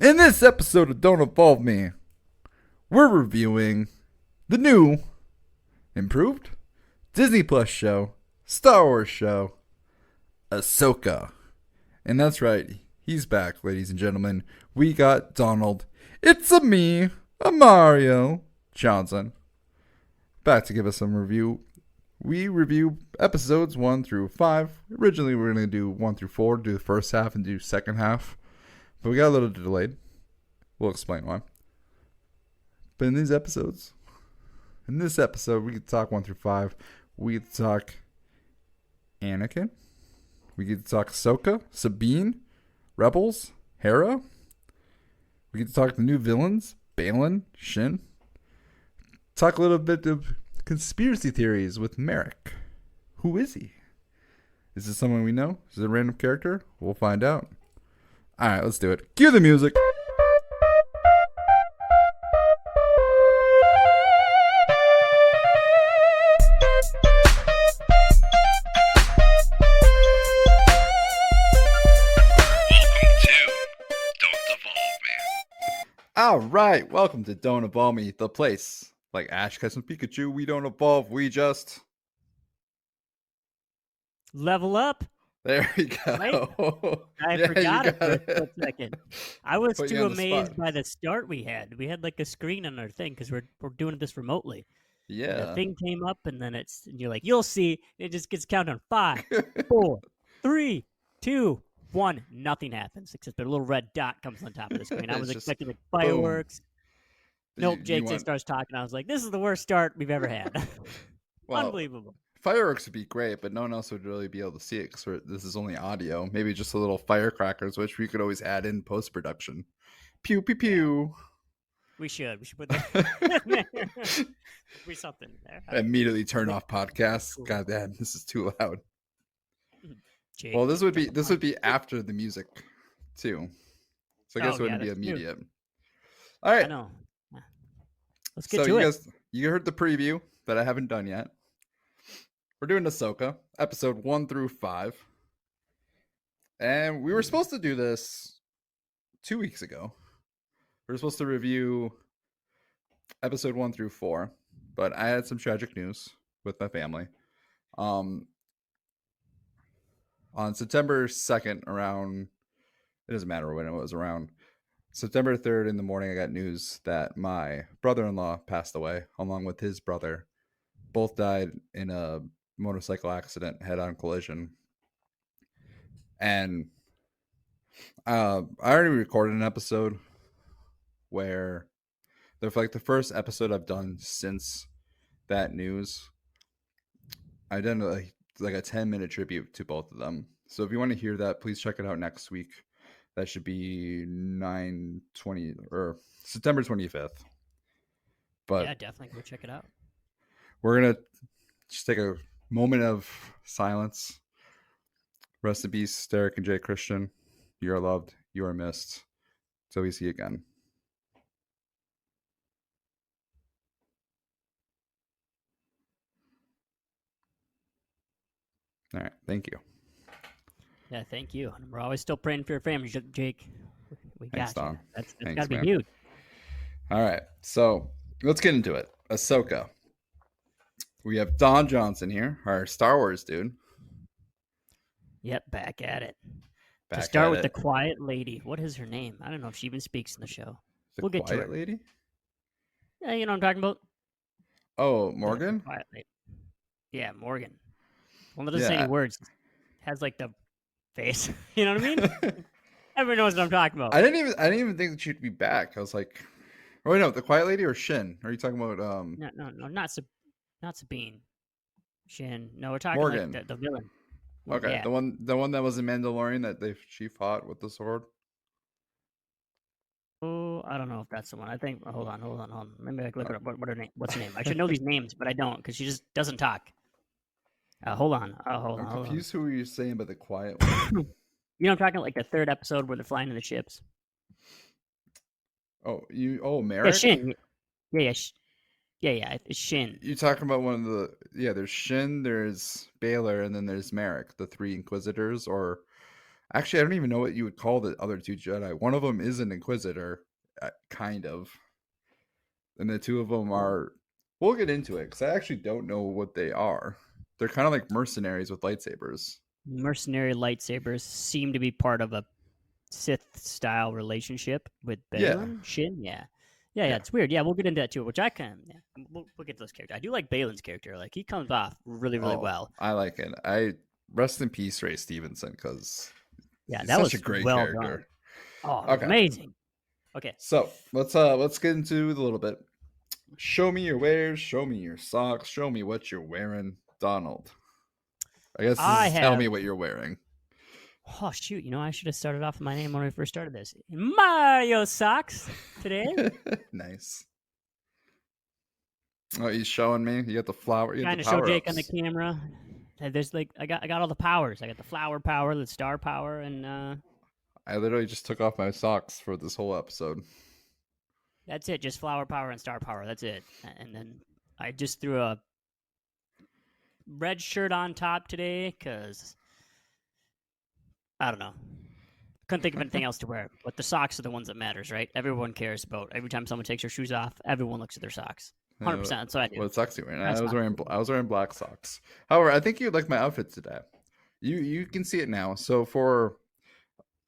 In this episode of Don't Involve Me, we're reviewing the new, improved Disney Plus show, Star Wars show, Ahsoka. And that's right, he's back, ladies and gentlemen. We got Donald. It's a me, a Mario Johnson, back to give us some review. We review episodes 1 through 5. Originally, we were going to do 1 through 4, do the first half and do second half. But we got a little delayed. We'll explain why. But in this episode, we could talk 1 through 5. We could talk Anakin. We could talk Ahsoka, Sabine, Rebels, Hera. We could talk the new villains, Balin, Shin. Talk a little bit of conspiracy theories with Merrick. Who is he? Is this someone we know? Is it a random character? We'll find out. Alright, let's do it. Cue the music. Alright, welcome to Don't Evolve Me, the place. Like Ash catching Pikachu, we don't evolve, we just... Level up. There we go. Right? I forgot it for a split second. I was too amazed by the start we had. We had like a screen on our thing because we're doing this remotely. Yeah. The thing came up and then you're like, you'll see. It just gets counted on 5, 4, 3, 2, 1. Nothing happens except a little red dot comes on top of the screen. I was expecting like fireworks. Nope, Jake starts talking. I was like, this is the worst start we've ever had. Well, unbelievable. Fireworks would be great, but no one else would really be able to see it because this is only audio. Maybe just a little firecrackers, which we could always add in post-production. Pew, pew, pew. We should put that be something there. Immediately turn off podcasts. Cool. God damn, this is too loud. Jake, well, this would be after the music too. So I guess it wouldn't be immediate. True. All right. I know. Let's get to it. You heard the preview that I haven't done yet. We're doing Ahsoka, episode 1 through 5. And we were supposed to do this 2 weeks ago. We were supposed to review episode 1 through 4. But I had some tragic news with my family. On September 2nd, it doesn't matter when it was, around September 3rd in the morning, I got news that my brother-in-law passed away, along with his brother. Both died in a motorcycle accident, head-on collision. And I already recorded an episode where they're like the first episode I've done since that news. I've done like a 10-minute tribute to both of them. So if you want to hear that, please check it out next week. That should be 9/20 or September 25th. But yeah, definitely go check it out. We're gonna just take a moment of silence. Rest in peace, Derek and Jay Christian. You are loved. You are missed. Till we see you again. All right. Thank you. Yeah, thank you. We're always still praying for your family, Jake. We got Thanks, Don. That's got to be huge. All right. So let's get into it. Ahsoka. We have Don Johnson here, our Star Wars dude. Yep, back at it. To start with the Quiet Lady. What is her name? I don't know if she even speaks in the show. We'll get to her. Quiet Lady? Yeah, you know what I'm talking about? Oh, Morgan? Quiet Lady. Yeah, Morgan. One that doesn't say any words. Has like the face. You know what I mean? Everyone knows what I'm talking about. I didn't even think that she'd be back. I was like, oh wait, no, the Quiet Lady or Shin? Are you talking about No, not Sabine. Shin. No, we're talking Morgan. Like the villain. Okay, yeah. the one that was in Mandalorian that she fought with the sword. Oh, I don't know if that's the one. I think. Hold on. Maybe I can look her up. What's her name? I should know these names, but I don't because she just doesn't talk. Hold on. I'm confused who you're saying by the Quiet One. You know, I'm talking like the third episode where they're flying in the ships. Merrick? Yeah, Shin. Yeah, it's Shin. You're talking about one of the... Yeah, there's Shin, there's Baylor, and then there's Merrick, the 3 Inquisitors, or Actually, I don't even know what you would call the other two Jedi. One of them is an Inquisitor, kind of, and the two of them are. We'll get into it because I actually don't know what they are. They're kind of like mercenaries with lightsabers. Mercenary lightsabers seem to be part of a Sith style relationship with Yeah, Balin Shin. Yeah. yeah. It's weird. Yeah, we'll get into that too. Which I can. Yeah, we'll get to those characters. I do like Balin's character. Like he comes off really Oh, well. I like it. I rest in peace, Ray Stevenson, because Yeah, he's that such a was great well done. character. Oh, Okay, amazing. Okay, so let's get into it a little bit. Show me your wares. Show me your socks. Show me what you're wearing, Donald. I guess this I is tell have. me what you're wearing. Oh shoot! You know I should have started off with my name when we first started this. Mario socks today. Nice. Oh, he's showing me. You got the flower. You got Trying the to show power Jake on the ups. camera. There's like I got all the powers. I got the flower power, the star power, and I literally just took off my socks for this whole episode. that's it. Just flower power and star power. That's it. And then I just threw a red shirt on top today because I don't know. Couldn't think of anything else to wear. But the socks are the ones that matters, right? Everyone cares about. Every time someone takes their shoes off, everyone looks at their socks. 100%. That's what I do. What socks you wearing? That's I was wearing black socks. However, I think you like my outfit today. You can see it now. So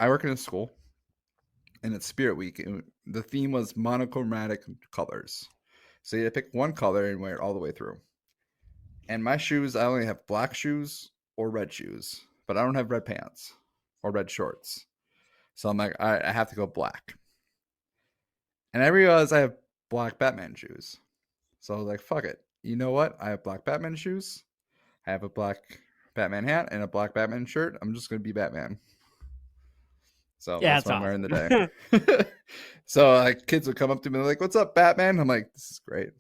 I work in a school, and it's Spirit Week. And the theme was monochromatic colors. So you had to pick one color and wear it all the way through. And my shoes, I only have black shoes or red shoes, but I don't have red pants or red shorts. So I'm like, I have to go black. And I realized I have black Batman shoes. So I was like, fuck it. You know what? I have black Batman shoes. I have a black Batman hat and a black Batman shirt. I'm just going to be Batman. So yeah, that's it's what I'm awesome. wearing today. So like kids would come up to me like, "What's up, Batman?" I'm like, "This is great."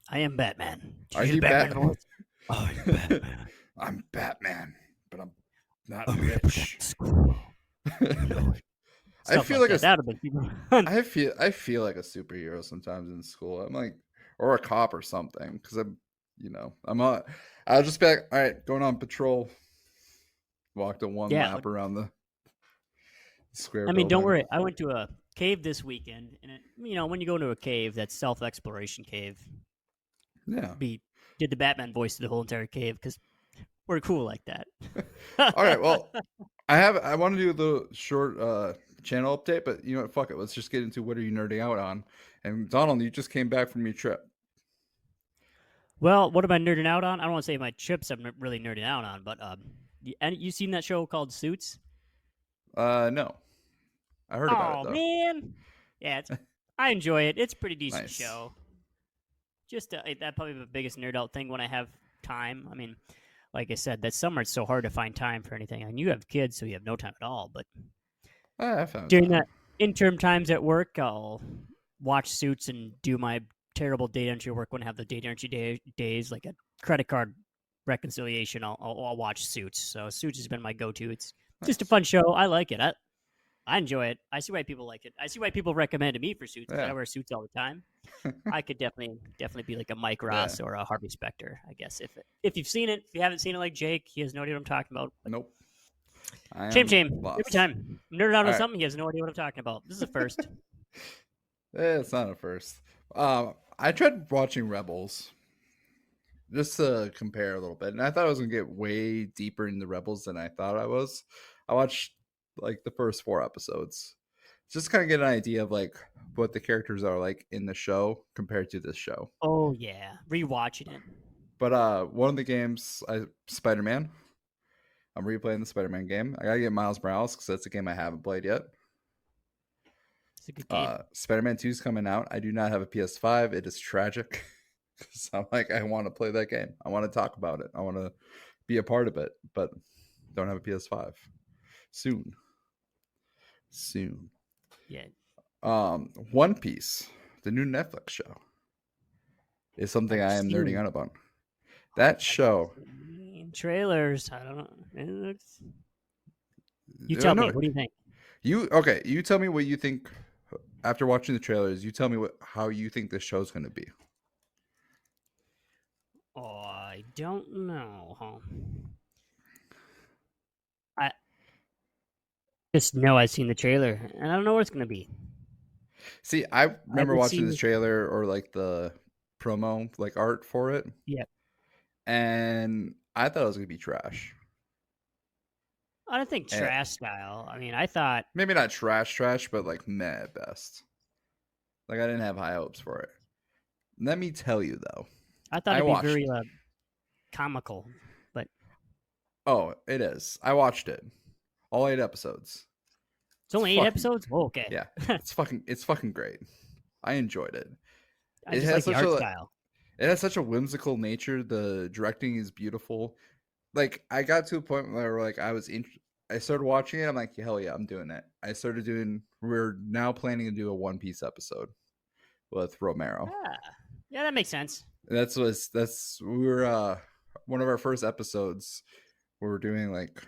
I am Batman. Did Are hear you the Batman? voice? I am Batman. I'm Batman, but I'm not I'm here to rich. protect the school. You know it. I Stuff feel like like that. That would have been fun. I feel like a superhero sometimes in school. I'm like, or a cop or something, because I'll just be like, all right, going on patrol. Walk the one Yeah, lap around the square I mean, don't building. worry. I went to a cave this weekend, and when you go into a cave, that's self-exploration cave. Yeah. Did the Batman voice to the whole entire cave because we're cool like that. All right. Well, I want to do the short channel update, but you know what? Fuck it. Let's just get into what are you nerding out on. And Donald, you just came back from your trip. Well, what am I nerding out on? I don't want to say my trips I'm really nerding out on, but you seen that show called Suits? No, I heard about it Oh though. man, yeah, I enjoy it. It's a pretty decent Nice. show. Just that probably the biggest nerd out thing when I have time. I mean, like I said, that summer it's so hard to find time for anything. And you have kids, so you have no time at all. But I found during time. that interim times at work, I'll watch Suits and do my terrible data entry work when I have the data entry days, like a credit card reconciliation. I'll watch Suits. So Suits has been my go-to. It's just a Nice. fun show. I like it. I enjoy it. I see why people like it. I see why people recommend me for Suits. Yeah. I wear suits all the time. I could definitely be like a Mike Ross or a Harvey Specter, I guess. If you've seen it, if you haven't seen it like Jake, he has no idea what I'm talking about. Nope. Shame. Lost. Every time I'm nerded out on right. something, he has no idea what I'm talking about. This is a first. It's not a first. I tried watching Rebels just to compare a little bit, and I thought I was gonna get way deeper into Rebels than I thought I was. I watched like the first 4 episodes, just kind of get an idea of like what the characters are like in the show compared to this show. Oh yeah, rewatching it. But one of the games, Spider-Man. I'm replaying the Spider-Man game. I gotta get Miles Morales because that's a game I haven't played yet. It's a good game. Spider-Man 2 is coming out. I do not have a PS5. It is tragic because I'm like, I want to play that game. I want to talk about it. I want to be a part of it, but don't have a PS5. Soon. Yeah. One Piece, the new Netflix show, is something I am nerding out about. That show. Trailers. I don't know. You tell me. What do you think? You tell me what you think after watching the trailers. You tell me how you think this show's going to be. Oh, I don't know. Huh? Just know I've seen the trailer, and I don't know what it's gonna be. See, I I remember haven't watching the seen. trailer or like the promo, like art for it, Yeah, and I thought it was gonna be trash. I don't think And trash style. I mean, I thought maybe not trash, but like meh at best. Like I didn't have high hopes for it. Let me tell you though, I it'd be watched. very comical, but Oh, it is. I watched it, all 8 episodes. it's It's only 8 fucking episodes. Oh, okay. yeah. It's fucking great. I enjoyed it. I It just has like the such art a style. it has such a whimsical nature. The directing is beautiful. Like I got to a point where like I started watching it. I'm like, hell yeah, I'm doing it. I started doing. We're now planning to do a One Piece episode with Romero. Ah, yeah, that makes sense. That's we were one of our first episodes. We were doing like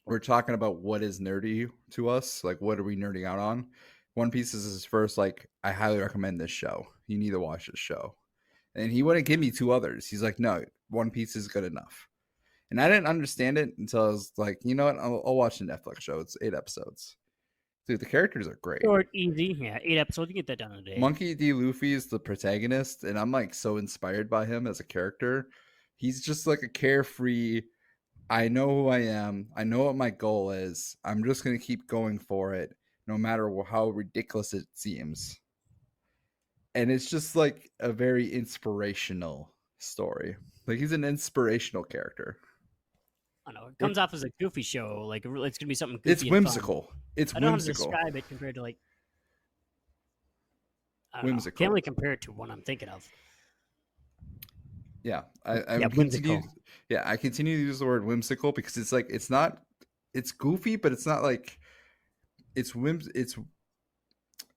we're talking about what is nerdy to us, like what are we nerding out on. One Piece is his first. Like I highly recommend this show. You need to watch this show. And he wouldn't give me two others. He's like, no, One Piece is good enough. And I didn't understand it until I was like, you know what? I'll watch the Netflix show. It's 8 episodes. Dude, the characters are great. Short, easy. Yeah, 8 episodes. You get that done in a day. Monkey D. Luffy is the protagonist, and I'm like so inspired by him as a character. He's just like a carefree. I know who I am. I know what my goal is. I'm just gonna keep going for it, no matter how ridiculous it seems. And it's just like a very inspirational story. Like he's an inspirational character. I don't know. It comes off as a goofy show. Like it's gonna be something It's goofy and fun. whimsical. It's I don't know how to whimsical. describe it compared to like I don't know. Can't Whimsical. really compare it to one I'm thinking of. Yeah, I Yeah, continue. whimsical. Yeah, I continue to use the word whimsical because it's like it's not. It's goofy, but it's not like It's a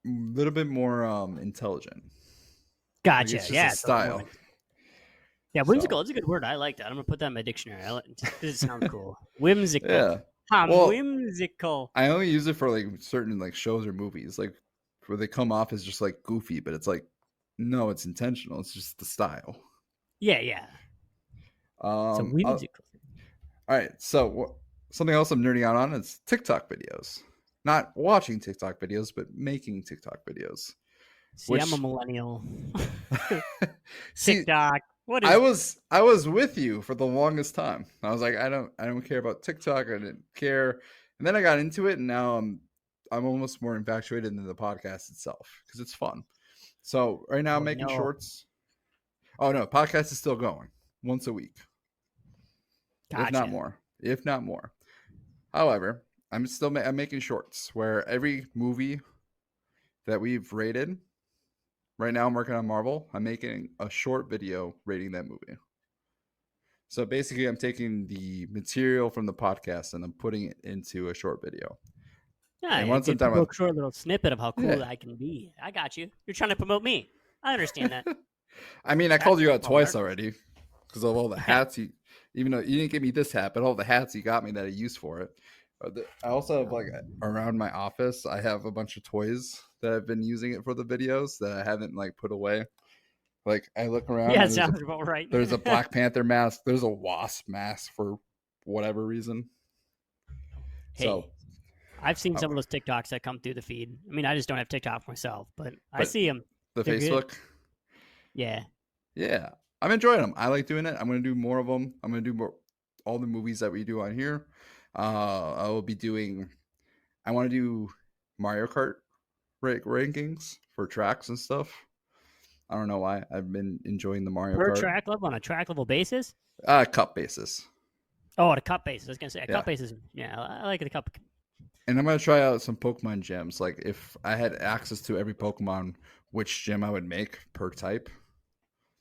little bit more intelligent. Like Gotcha. it's just a Yeah, so it's more style. like yeah, So whimsical is a good word. I like that. I'm gonna put that in my dictionary. Just because it sounds cool. Whimsical. yeah. I'm Well, whimsical. I only use it for like certain like shows or movies, like where they come off as just like goofy, but it's like no, it's intentional. It's just the style. Yeah, yeah. It's a All whimsical. right. So something else I'm nerding out on is TikTok videos. Not watching TikTok videos, but making TikTok videos. See, I'm a Which millennial. see, TikTok. What I is was with you for the longest time. I was like, I don't care about TikTok. I didn't care, and then I got into it, and now I'm almost more infatuated than the podcast itself because it's fun. So right now I'm oh making no. shorts. Oh no, podcast is still going once a week, if not Gotcha. more. If not more. However, I'm making shorts where every movie that we've rated. Right now, I'm working on Marvel. I'm making a short video rating that movie. So basically, I'm taking the material from the podcast and I'm putting it into a short video. Yeah, And yeah, once I'm give done people with, a short little snippet of how cool yeah, I can be. I got you. You're trying to promote me. I understand that. I mean, I That's called you what I out call an twice artist. already because of all the hats you, even though you didn't give me this hat, but all the hats you got me that I used for it. I also have like around my office, I have a bunch of toys that I've been using it for the videos that I haven't like put away. Like I look around Yeah, it and sounds about right. there's a Black Panther mask, there's a wasp mask for whatever reason. So, Hey, I've seen some oh, of those TikToks that come through the feed. I mean, I just don't have TikTok myself, but I but see them. the They're good. Facebook, Yeah. yeah, I'm enjoying them. I like doing it. I'm gonna do more of them. I'm gonna do more all the movies that we do on here. I will be doing. I want to do Mario Kart rankings for tracks and stuff. I don't know why. I've been enjoying the Mario Per Kart track level on a track level basis? cup basis. Oh, at a cup basis. I was going to say a Yeah, cup basis. Yeah, I like the cup. and I'm gonna try out some Pokemon gyms. Like if I had access to every Pokemon, which gym I would make per type.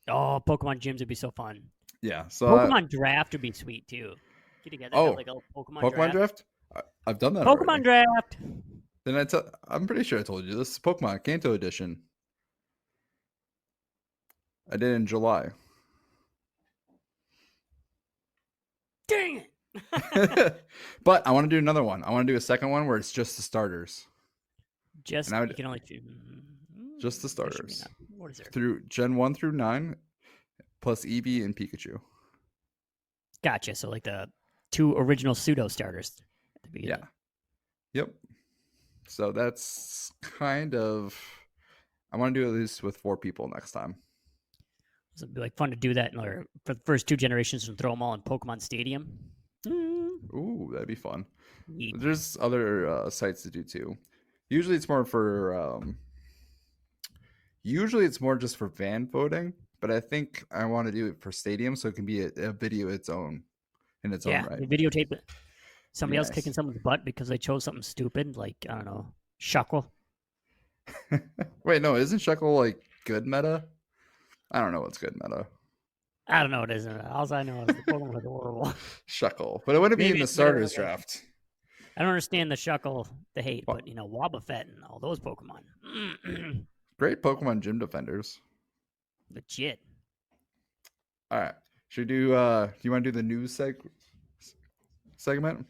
Oh, Pokemon gyms would be so fun. Yeah. So Pokemon draft would be sweet too. Get together, have oh, like a Pokemon Pokemon draft. draft. I've done that Pokemon already. draft. Then I'm pretty sure I told you this. Pokemon Kanto edition. I did in July. Dang it. But I want to do another one. I want to do a second one where it's just the starters. Just And I you would can only choose just the there should be starters enough. What is there? through Gen 1 through 9 plus Eevee and Pikachu. Gotcha. So like the two original pseudo starters at the Yeah. beginning. Yep. So that's kind of. I want to do at least with 4 people next time. So it'd be like fun to do that for the first 2 generations and throw them all in Pokemon Stadium. Ooh, that'd be fun. Neat. There's other sites to do too. Usually it's more for. Usually it's more just for fan voting, but I think I want to do it for Stadium so it can be a video its own in its own right. They videotape it. Somebody else Nice. kicking someone's butt because they chose something stupid, like I don't know, Shuckle. Wait, no, isn't Shuckle like good meta? I don't know what's good meta. I don't know what it is. All I know is the Pokemon are adorable. Shuckle, but it wouldn't be Maybe in the it's better starters than- draft. I don't understand the Shuckle, the hate, but Wobbuffet and all those Pokemon. Great Pokemon gym defenders. Legit. All right, should we do? Do you want to do the news segment?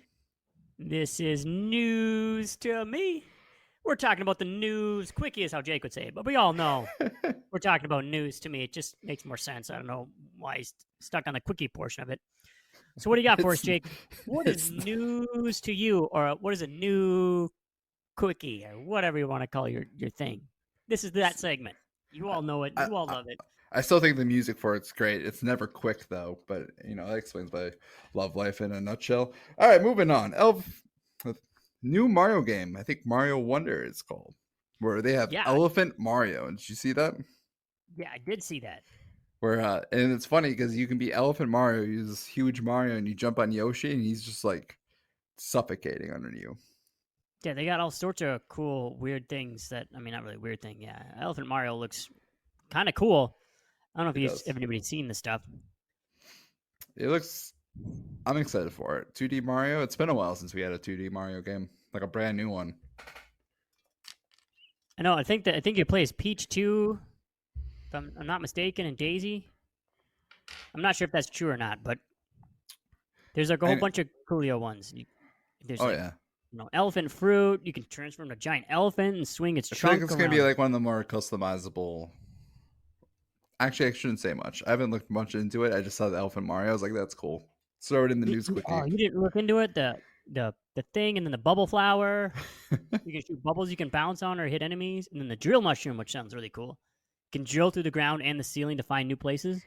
This is news to me. We're talking about the news. Quickie is how Jake would say it, but we all know we're talking about news to me. It just makes more sense. I don't know why he's stuck on the quickie portion of it. So what do you got for us, Jake? What is news to you, or what is a new quickie, or whatever you want to call your thing? This is that segment. You all know it. You all love it. I still think the music for it's great. It's never quick though, but that explains my love life in a nutshell. All right, moving on. New Mario game. I think Mario Wonder it's called, where they have Elephant Mario. Did you see that? Yeah, I did see that. Where and it's funny because you can be Elephant Mario, he's this huge Mario, and you jump on Yoshi, and he's just like suffocating under you. Yeah, they got all sorts of cool, weird things that, I mean, not really weird thing. Yeah, Elephant Mario looks kind of cool. I don't know if anybody's seen this stuff. It looks, I'm excited for it. 2D Mario, it's been a while since we had a 2D Mario game, like a brand new one. I know, I think you play as Peach too, if I'm not mistaken, and Daisy. I'm not sure if that's true or not, but there's like a whole bunch of Coolio ones. There's elephant fruit. You can transform a giant elephant and swing its trunk. I think it's going to be like one of the more customizable. Actually, I shouldn't say much. I haven't looked much into it. I just saw the Elephant Mario. I was like, that's cool. Throw it in the news quickly. Oh, you didn't look into it? The thing, and then the bubble flower. You can shoot bubbles you can bounce on or hit enemies. And then the drill mushroom, which sounds really cool. You can drill through the ground and the ceiling to find new places.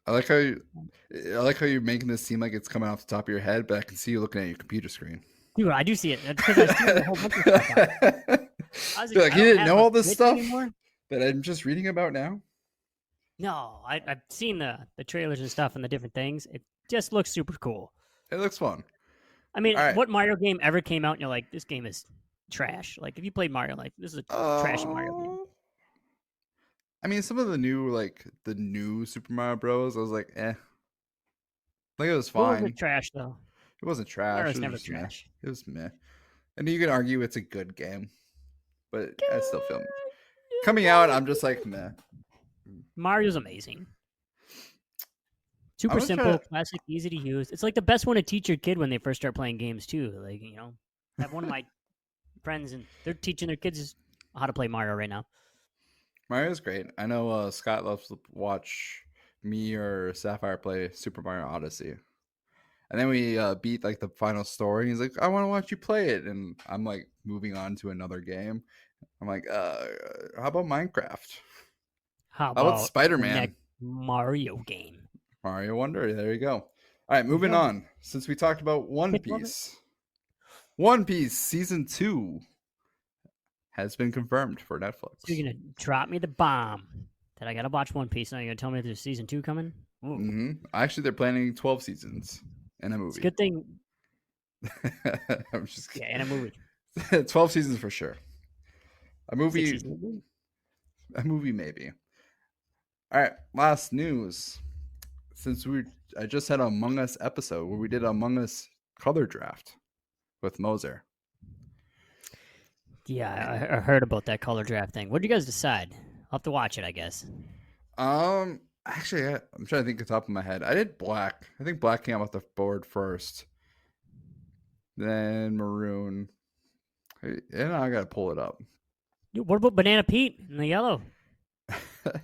I like how you're making this seem like it's coming off the top of your head, but I can see you looking at your computer screen. Dude, I do see it. That's because I see a whole bunch of stuff. You didn't know all this stuff that I'm just reading about now? No, I've seen the trailers and stuff and the different things. It just looks super cool. It looks fun. I mean, what Mario game ever came out and you're like, this game is trash? Like, if you played Mario, like, this is a trashy Mario game. I mean, some of the new Super Mario Bros. I was like, eh. Like, it was fine. It wasn't trash, though. It wasn't trash. Mario's never trash. It was meh. And you can argue it's a good game, but I still feel coming out, I'm just like, meh. Mario's amazing. Super simple, classic, easy to use. It's like the best one to teach your kid when they first start playing games, too. Like, I have one of my friends, and they're teaching their kids how to play Mario right now. Mario's great. I know Scott loves to watch me or Sapphire play Super Mario Odyssey. And then we beat like the final story. He's like, I want to watch you play it. And I'm like moving on to another game. I'm like, how about Minecraft? How about Spider-Man? Mario game. Mario Wonder. There you go. All right, moving on. Since we talked about One Piece. One Piece Season 2 has been confirmed for Netflix. So you're going to drop me the bomb that I got to watch One Piece. Now you're going to tell me there's Season 2 coming? Mm-hmm. Actually, they're planning 12 seasons in a movie. It's a good thing. I'm just kidding. Yeah, in a movie. 12 seasons for sure. A movie maybe. All right, last news. Since I just had Among Us episode where we did Among Us color draft with Moser. Yeah, I heard about that color draft thing. What did you guys decide? I'll have to watch it, I guess. Actually, I'm trying to think of the top of my head. I did black. I think black came off the board first. Then maroon. And I gotta pull it up. Dude, what about Banana Pete in the yellow?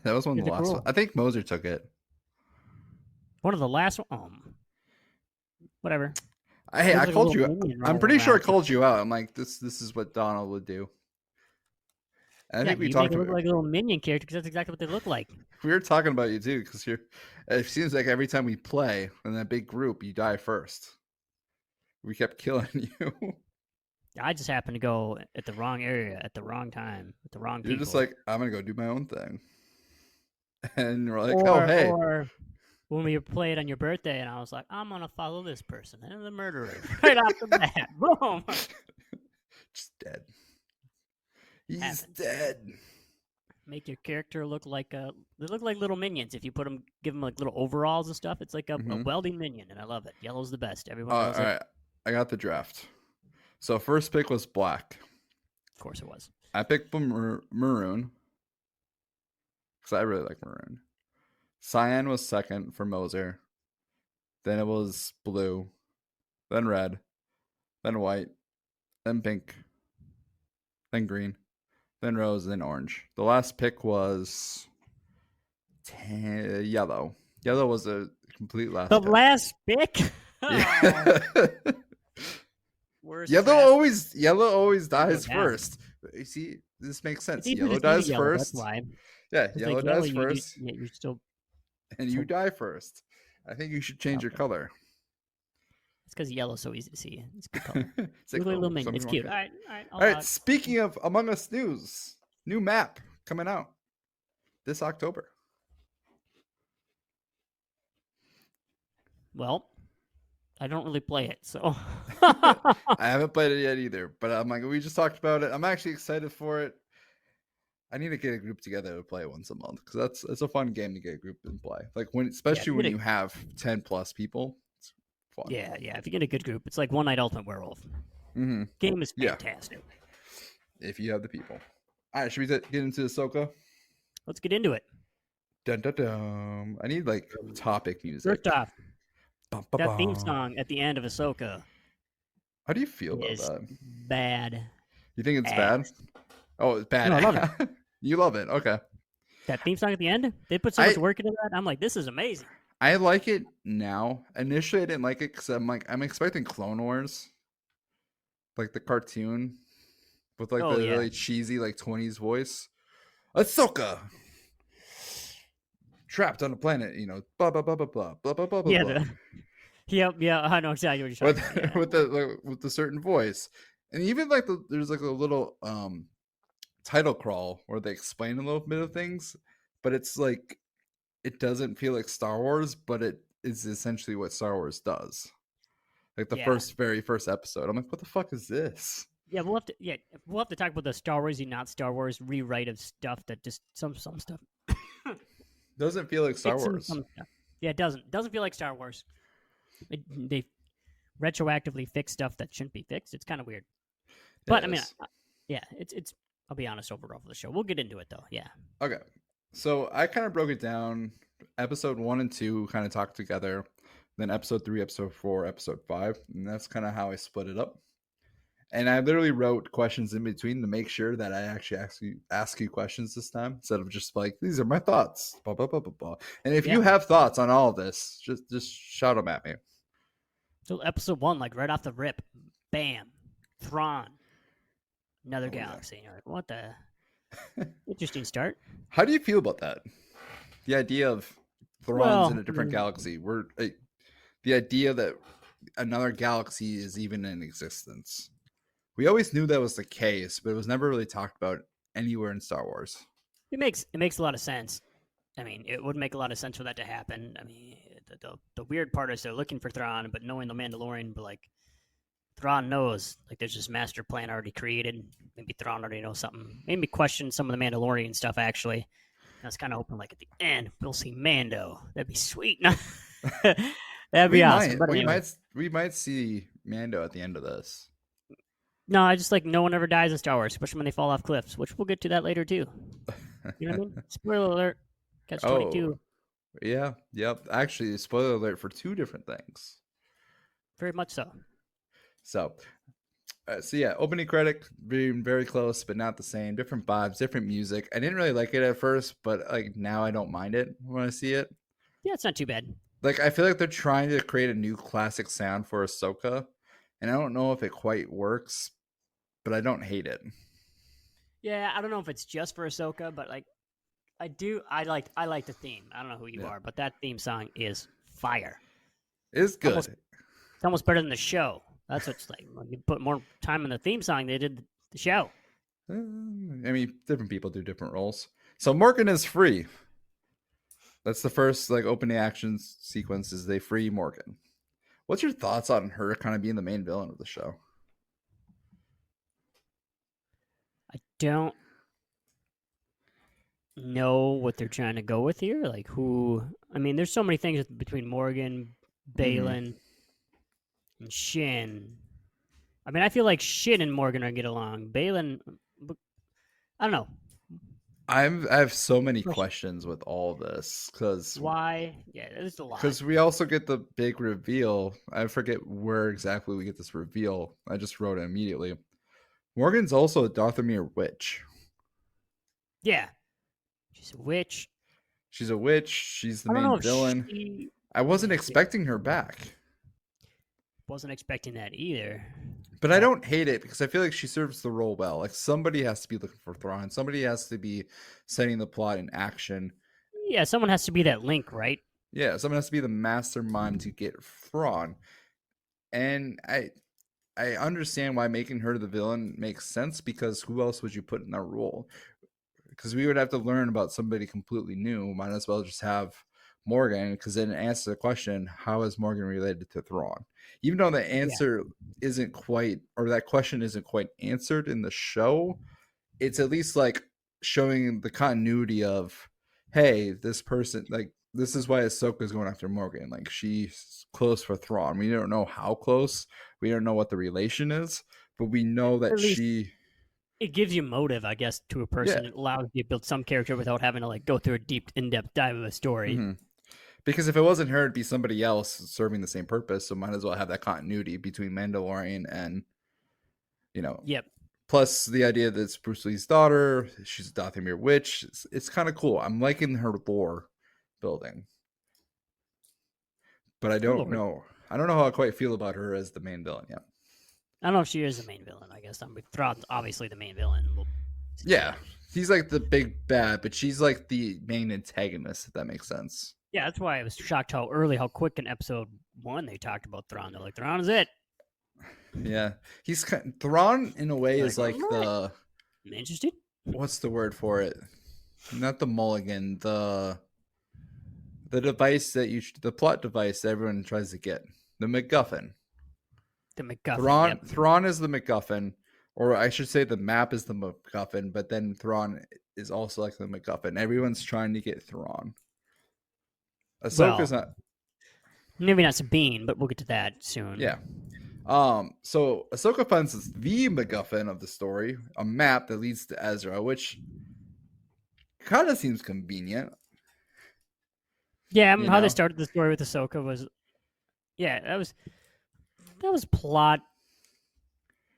That was one of the last ones. I think Moser took it. One of the last one. Whatever. Hey, Looks I like a called little you. minion I'm rolling pretty sure I around. called you out. I'm like, this is what Donald would do. And I Yeah, think we you make talked it look about like a little minion character because that's exactly what they look like. we were talking about you too because you're. It seems like every time we play in that big group, you die first. We kept killing you. I just happened to go at the wrong area at the wrong time with the wrong You're just people. like, I'm gonna go do my own thing, and you're like, oh Or hey, or when we played on your birthday, and I was like, I'm gonna follow this person and the murderer right off the bat. Boom. just dead. He's Happens. dead. Make your character look like they look like little minions if you give them like little overalls and stuff. It's like a Mm-hmm. welding minion, and I love it. Yellow's the best. Everyone All knows it. right, I got the draft. So first pick was black. Of course, it was. I picked maroon because I really like maroon. Cyan was second for Moser. Then it was blue, then red, then white, then pink, then green, then rose, then orange. The last pick was yellow. Yellow was a complete last The pick. last pick. Yeah. Worst Yellow draft. always dies down. first. You see, this makes sense. It's easier Yellow to see dies yellow, first. that's why. Yeah, It's yellow like dies yellow, first, you're still. and you die first. I think you should change your Okay. color. It's because yellow's so easy to see. It's a good color. It's Look like a little oh, minion. It's something cute. wrong All with right, all right. it. All right. Speaking of Among Us news, new map coming out this October. Well, I don't really play it, so. I haven't played it yet either, but I'm like, we just talked about it. I'm actually excited for it. I need to get a group together to play once a month because it's a fun game to get a group and play. Like especially when you have 10 plus people, it's fun. Yeah. If you get a good group, it's like One Night Ultimate Werewolf. Mm-hmm. Game is Yeah. fantastic. If you have the people. All right, should we get into Ahsoka? Let's get into it. Dun, dun, dun. I need like topic music. First off, Bum, bum, that theme bum. song at the end of Ahsoka How do you feel about is that? bad. You think it's ass. bad? Oh, it's bad. No, I love it. You love it. Okay. That theme song at the end, they put so much work into that. I'm like, this is amazing. I like it now. Initially, I didn't like it because I'm expecting Clone Wars, like the cartoon, with like the really cheesy like 20s voice. Ahsoka trapped on a planet, blah blah blah blah blah blah blah blah. Yeah, yeah, I know exactly what you're talking about. With the certain voice, and even like there's like a little title crawl where they explain a little bit of things, but it's like it doesn't feel like Star Wars, but it is essentially what Star Wars does. Like the very first episode, I'm like, what the fuck is this? Yeah, we'll have to talk about the Star Wars, not Star Wars rewrite of stuff that just some stuff doesn't feel like Star Wars. Yeah, it doesn't feel like Star Wars. They retroactively fix stuff that shouldn't be fixed. It's kind of weird, but I mean, it's. I'll be honest overall for the show. We'll get into it though. Yeah. Okay, so I kind of broke it down. Episode 1 and 2 kind of talked together. Then episode 3, episode 4, episode 5, and that's kind of how I split it up. And I literally wrote questions in between to make sure that I actually ask you questions this time instead of just like, these are my thoughts. Blah, blah, blah, blah, blah. And if you have thoughts on all of this, just shout them at me. So episode 1, like right off the rip, bam, Thrawn, another galaxy. Yeah. You're like, what the? Interesting start. How do you feel about that? The idea of Thrawn's in a different galaxy. The idea that another galaxy is even in existence. We always knew that was the case, but it was never really talked about anywhere in Star Wars. It makes a lot of sense. I mean, it would make a lot of sense for that to happen. I mean, the weird part is they're looking for Thrawn, but knowing the Mandalorian, but like Thrawn knows, like there's this master plan already created. Maybe Thrawn already knows something. Made me question some of the Mandalorian stuff. Actually, I was kind of hoping like at the end we'll see Mando. That'd be sweet. That'd be awesome. But we might see Mando at the end of this. No, I just like no one ever dies in Star Wars, especially when they fall off cliffs, which we'll get to that later too. You know what I mean? Spoiler alert. Catch 22. Yeah. Yep. Actually, spoiler alert for 2 different things. Very much so. So yeah, opening credit being very close, but not the same. Different vibes, different music. I didn't really like it at first, but like now I don't mind it when I see it. Yeah, it's not too bad. Like I feel like they're trying to create a new classic sound for Ahsoka, and I don't know if it quite works, but I don't hate it. Yeah, I don't know if it's just for Ahsoka, but like I like the theme. I don't know who you Yeah. are, but that theme song is fire. It's good. It's almost better than the show. That's what's like. When you put more time in the theme song, they did the show. I mean, different people do different roles. So Morgan is free. That's the first like opening action sequence. Is they free Morgan. What's your thoughts on her kind of being the main villain of the show? I don't know what they're trying to go with here. Like who? I mean, there's so many things between Morgan, Baylan, and Shin. I mean, I feel like Shin and Morgan are get along. Baylan, I don't know. I have so many questions with all this because Why? Yeah, there's a lot. Because we also get the big reveal. I forget where exactly we get this reveal. I just wrote it immediately. Morgan's also a Dathomir witch. Yeah, she's a witch. She's a witch. She's the I don't know main if villain. I wasn't expecting her back. Wasn't expecting that either. But I don't hate it because I feel like she serves the role well. Like somebody has to be looking for Thrawn. Somebody has to be setting the plot in action. Yeah, someone has to be that link, right? Yeah, someone has to be the mastermind to get Thrawn. And I understand why making her the villain makes sense because who else would you put in that role? Because we would have to learn about somebody completely new. Might as well just have Morgan because then it answers the question, how is Morgan related to Thrawn? Even though the answer isn't quite, or that question isn't quite answered in the show, it's at least like showing the continuity of, hey, this person, like, this is why Ahsoka's going after Morgan. Like, she's close for Thrawn. We don't know how close. We don't know what the relation is, but we know that it gives you motive, I guess, to a person. Yeah. It allows you to build some character without having to like go through a deep, in-depth dive of a story. Mm-hmm. Because if it wasn't her, it'd be somebody else serving the same purpose. So might as well have that continuity between Mandalorian and, Yep. Plus the idea that it's Bruce Lee's daughter. She's a Dathomir witch. It's kind of cool. I'm liking her lore building. But I don't know. I don't know how I quite feel about her as the main villain yet. I don't know if she is the main villain, I guess. Thrawn's obviously the main villain. Yeah. He's like the big bad, but she's like the main antagonist, if that makes sense. Yeah, that's why I was shocked how quick in episode 1 they talked about Thrawn. They're like, Thrawn is it. Yeah. Thrawn, in a way, is like the... Interested? What's the word for it? Not the mulligan, the device the plot device that everyone tries to get. The MacGuffin. The MacGuffin. Thrawn is the MacGuffin, or I should say the map is the MacGuffin, but then Thrawn is also like the MacGuffin. Everyone's trying to get Thrawn. Ahsoka's not. Maybe not Sabine, but we'll get to that soon. Yeah. So Ahsoka finds the MacGuffin of the story, a map that leads to Ezra, which kind of seems convenient. Yeah, how they started the story with Ahsoka was, that was plot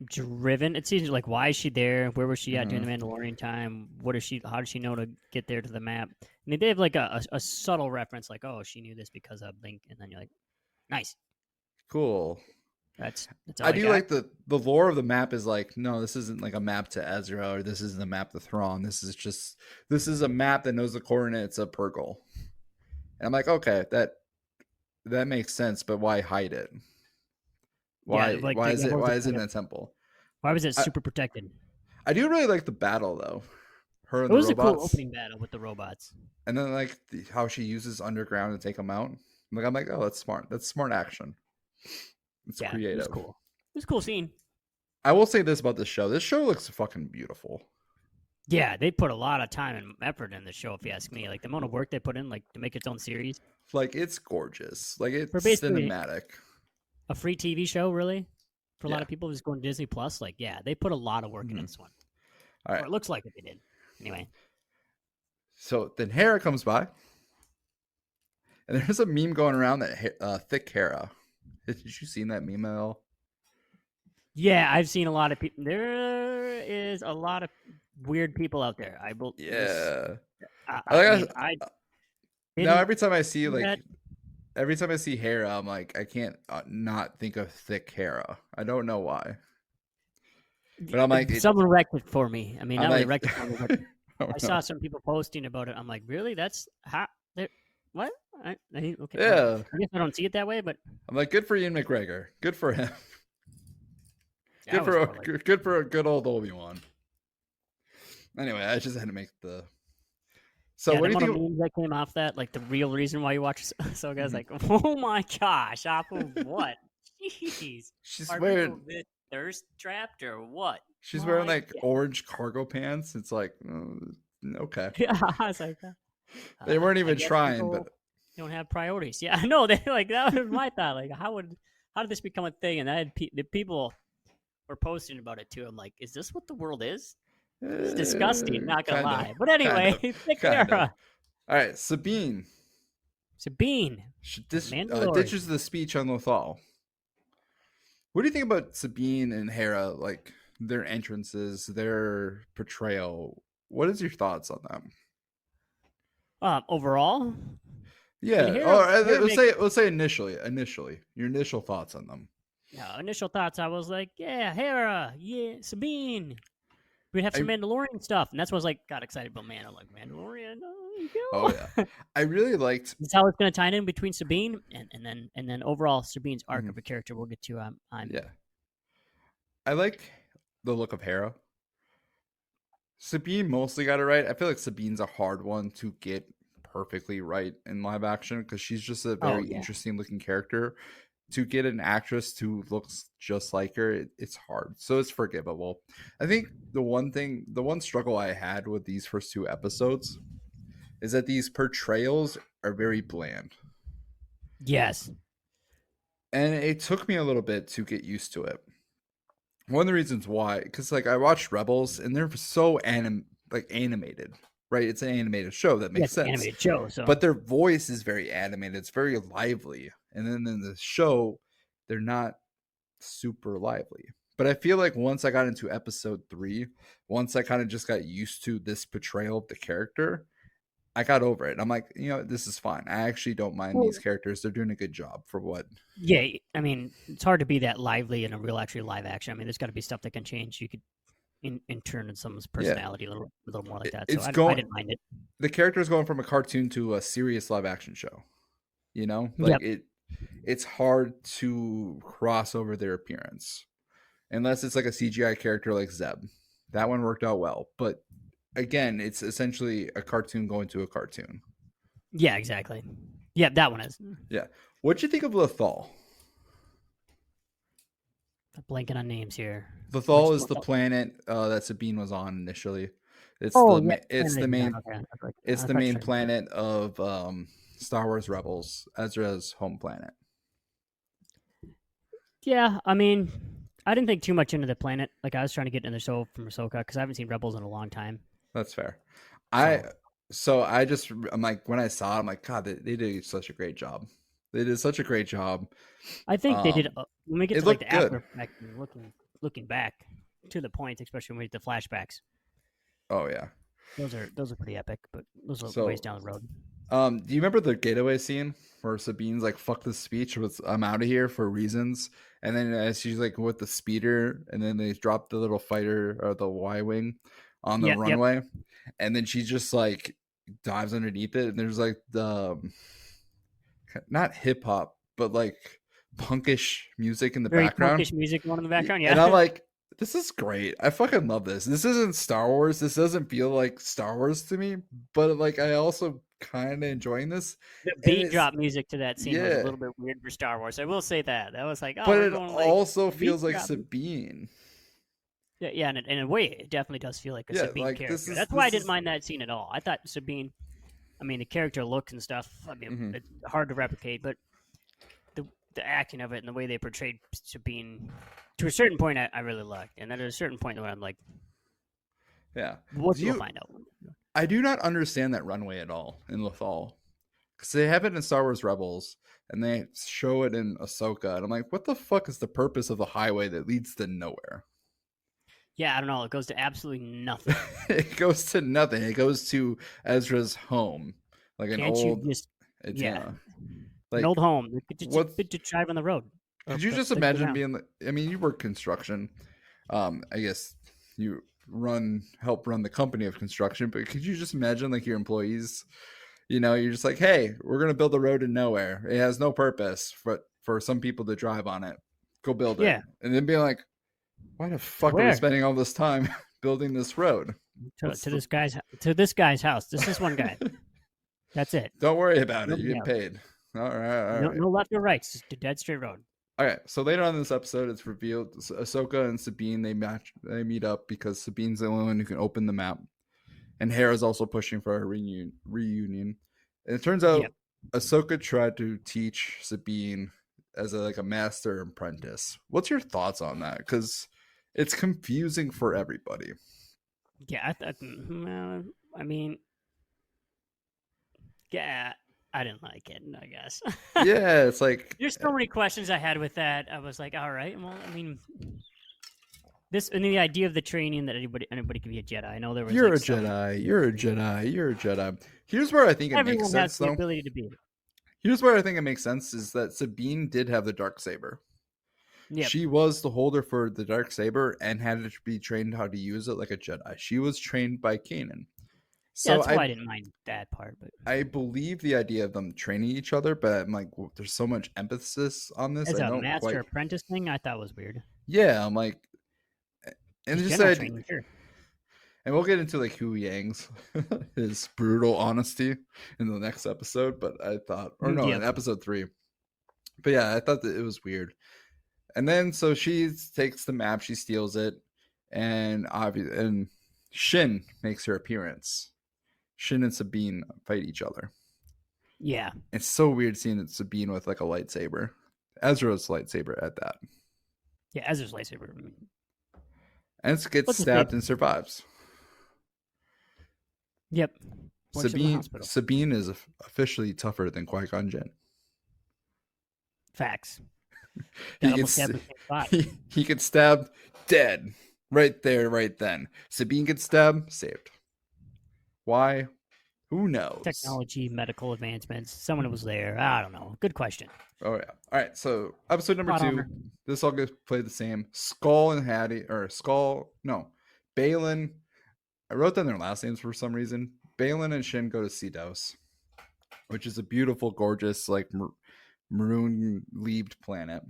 driven. It seems like, why is she there? Where was she at during the Mandalorian time? How did she know to get there to the map? And they have like a subtle reference, like, oh, she knew this because of Link, and then you're like, nice, cool. That's I do like the lore of the map is like, no, this isn't like a map to Ezra, or this isn't a map to Thrawn. This is a map that knows the coordinates of Purrgil. And I'm like, okay, that makes sense, but why hide it? Why is it in a temple? Why was it super protected? I do really like the battle though. It was a cool opening battle with the robots. And then like how she uses underground to take them out. I'm like, oh, that's smart. That's smart action. It's creative. It was cool. It was a cool scene. I will say this about this show. This show looks fucking beautiful. Yeah, they put a lot of time and effort in the show, if you ask me. Like, the amount of work they put in, like, to make its own series. Like, it's gorgeous. Like, it's cinematic. A free TV show, really? For a lot of people who's going to Disney Plus. Like, yeah, they put a lot of work in this one. All right. Or it looks like it they did. Anyway. So then Hera comes by. And there's a meme going around that thick Hera. Did you seen that meme at all? Yeah, I've seen a lot of people. There is a lot of weird people out there. Yeah. I now every time I see like every time I see Hera, I'm like, I can't not think of thick Hera. I don't know why, but I'm like, Someone wrecked it for me. I mean, I'm not really like, wrecked it for me, but I I don't know. saw some people posting about it. I'm like, really? That's how? What? Okay, well, Yeah, I guess I don't see it that way, but I'm like, good for Ian McGregor. Good for him. that was more like. Good for a good old Obi-Wan. Anyway, I just had to make the. So Yeah, what the do you amount of think? memes that came off that, like the real reason why you watch so guys Mhm. like, oh my gosh, off of what? Jeez. She's Are wearing people this thirst trapped or what? she's wearing My like God. orange cargo pants. It's like okay. Yeah, I was like, They weren't I even guess trying, but people don't have priorities. Yeah, I know. They like that was my thought. Like, how did this become a thing? And I had the people were posting about it too. I'm like, is this what the world is? It's disgusting. Not gonna kind of, lie. But kind anyway, of, pick kind of. era. All right, Sabine Sabine, the Mandalorian. ditches the speech on Lothal. What do you think about Sabine and Hera? Like their entrances, their portrayal. What is your thoughts on them? Overall, I mean, Yeah, or Hera makes. let's say initially, your initial thoughts on them. Initial thoughts, I was like, yeah, Hera, yeah, Sabine. We'd have some I Mandalorian stuff, and that's what I was like, got excited about. Man, I'm like, Mandalorian, oh yeah, I really liked. That's how it's going to tie in between Sabine and then overall Sabine's arc Mhm, of a character. We'll get to. I'm yeah, I like the look of Hera. Sabine mostly got it right. I feel like Sabine's a hard one to get perfectly right in live action because she's just a Oh very yeah, interesting looking character. To get an actress who looks just like her, it's hard. So it's forgivable. I think the one struggle I had with these first two episodes is that these portrayals are very bland. yes, And it took me a little bit to get used to it. One of the reasons why, because like I watched Rebels and they're so animated, right? It's an animated show that yeah, makes it's an sense, animated show, so but their voice is very animated. It's very lively, and then in the show, they're not super lively. But I feel like once I got into episode 3, once I kind of just got used to this portrayal of the character, I got over it. I'm like, this is fine. I actually don't mind these characters. They're doing a good job for what. yeah. I mean, it's hard to be that lively in a real, actually live action. I mean, there's got to be stuff that can change. You could in turn in someone's Yeah, personality a little more like that. So it's I going. didn't mind it. The character is going from a cartoon to a serious live action show. Like Yep. it's hard to cross over their appearance unless it's like a CGI character like Zeb. That one worked out well, but again, it's essentially a cartoon going to a cartoon. Yeah, exactly. Yeah, that one is. Yeah. What'd you think of Lothal? I'm blanking on names here. Lothal is the planet that Sabine was on initially. It's Oh, the yeah. it's the main Okay. it's the main planet of Star Wars Rebels, Ezra's home planet. Yeah, I mean, I didn't think too much into the planet. Like I was trying to get into the show from Ahsoka because I haven't seen Rebels in a long time. That's fair. So I'm like, when I saw it, I'm like, God, they did such a great job. They did such a great job. I think they did. When we get It to like the looked good. after effect and looking back to the point, especially when we get the flashbacks, Oh yeah. those are pretty epic. But those are So ways down the road. do you remember the getaway scene where Sabine's like, "Fuck this speech, I'm out of here for reasons," and then she's like with the speeder, and then they drop the little fighter or the Y-wing on the Yep. runway, and then she just like dives underneath it, and there's like the not hip hop, but like punkish music in the Very background. punkish music going in the background. Yeah. And I'm like, this is great. I fucking love this. This isn't Star Wars. This doesn't feel like Star Wars to me, but like I also kind of enjoying this. The beat drop music to that scene was Yeah. a little bit weird for Star Wars. I will say that. That was like, oh, But we're it going like also beat feels like drop. Sabine. Yeah, and in a way, it definitely does feel like a Yeah, Sabine like, character. That's why I didn't mind that scene at all. I thought Sabine, I mean, the character looks and stuff, I mean, Mhm. it's hard to replicate, but the acting of it and the way they portrayed Sabine, to a certain point, I really liked. And then at a certain point where I'm like, Yeah. we'll find out. I do not understand that runway at all in Lothal. Because they have it in Star Wars Rebels, and they show it in Ahsoka, and I'm like, what the fuck is the purpose of the highway that leads to nowhere? Yeah, I don't know. It goes to absolutely nothing. It goes to nothing. It goes to Ezra's home, like an Can't old. you just It's yeah. An old home. What To drive on the road. could you just imagine being? I mean, you work construction. I guess you help run the company of construction, but could you just imagine like your employees? You're just like, hey, we're gonna build a road in nowhere. It has no purpose, but for some people to drive on it, go build it. Yeah. And then being like, why the fuck are we spending all this time building this road? To this guy's house. This is one guy. That's it. Don't worry about it. You get paid. All right. No left or right. It's just a dead straight road. All right. So later on in this episode, it's revealed Ahsoka and Sabine they meet up because Sabine's the only one who can open the map, and Hera's also pushing for a reunion. And it turns out Ahsoka tried to teach Sabine as a master apprentice. What's your thoughts on that? Because it's confusing for everybody. Yeah, I mean, yeah, I didn't like it, I guess. Yeah, it's like there's so many questions I had with that. I was like, all right, well, I mean, this and the idea of the training that anybody can be a Jedi. I know there was you're a Jedi. Here's where I think it makes sense. Has the ability to be. Here's where I think it makes sense is that Sabine did have the Darksaber. Yep. She was the holder for the Darksaber and had to be trained how to use it like a Jedi. She was trained by Kanan. So that's why I didn't mind that part. But I believe the idea of them training each other, but I'm like, well, there's so much emphasis on this. As a master apprentice thing, I thought was weird. Yeah, I'm like, and just said, and we'll get into like Hu Yang's his brutal honesty in the next episode. But I thought, in episode 3. But yeah, I thought that it was weird. And then so she takes the map, she steals it, and Shin makes her appearance. Shin and Sabine fight each other. Yeah. It's so weird seeing Sabine with like a lightsaber. Ezra's lightsaber at that. Yeah, Ezra's lightsaber. And it gets stabbed and survives. Yep. Sabine is officially tougher than Qui-Gon Jinn. Facts. He gets stabbed, dead. Right there, right then. Sabine gets stabbed, saved. Why? Who knows? Technology, medical advancements. Someone was there. I don't know. Good question. Oh, yeah. All right. So, episode number 2. This all gets played the same. Baylan. I wrote down their last names for some reason. Baylan and Shin go to Seados, which is a beautiful, gorgeous, like maroon-leaved planet.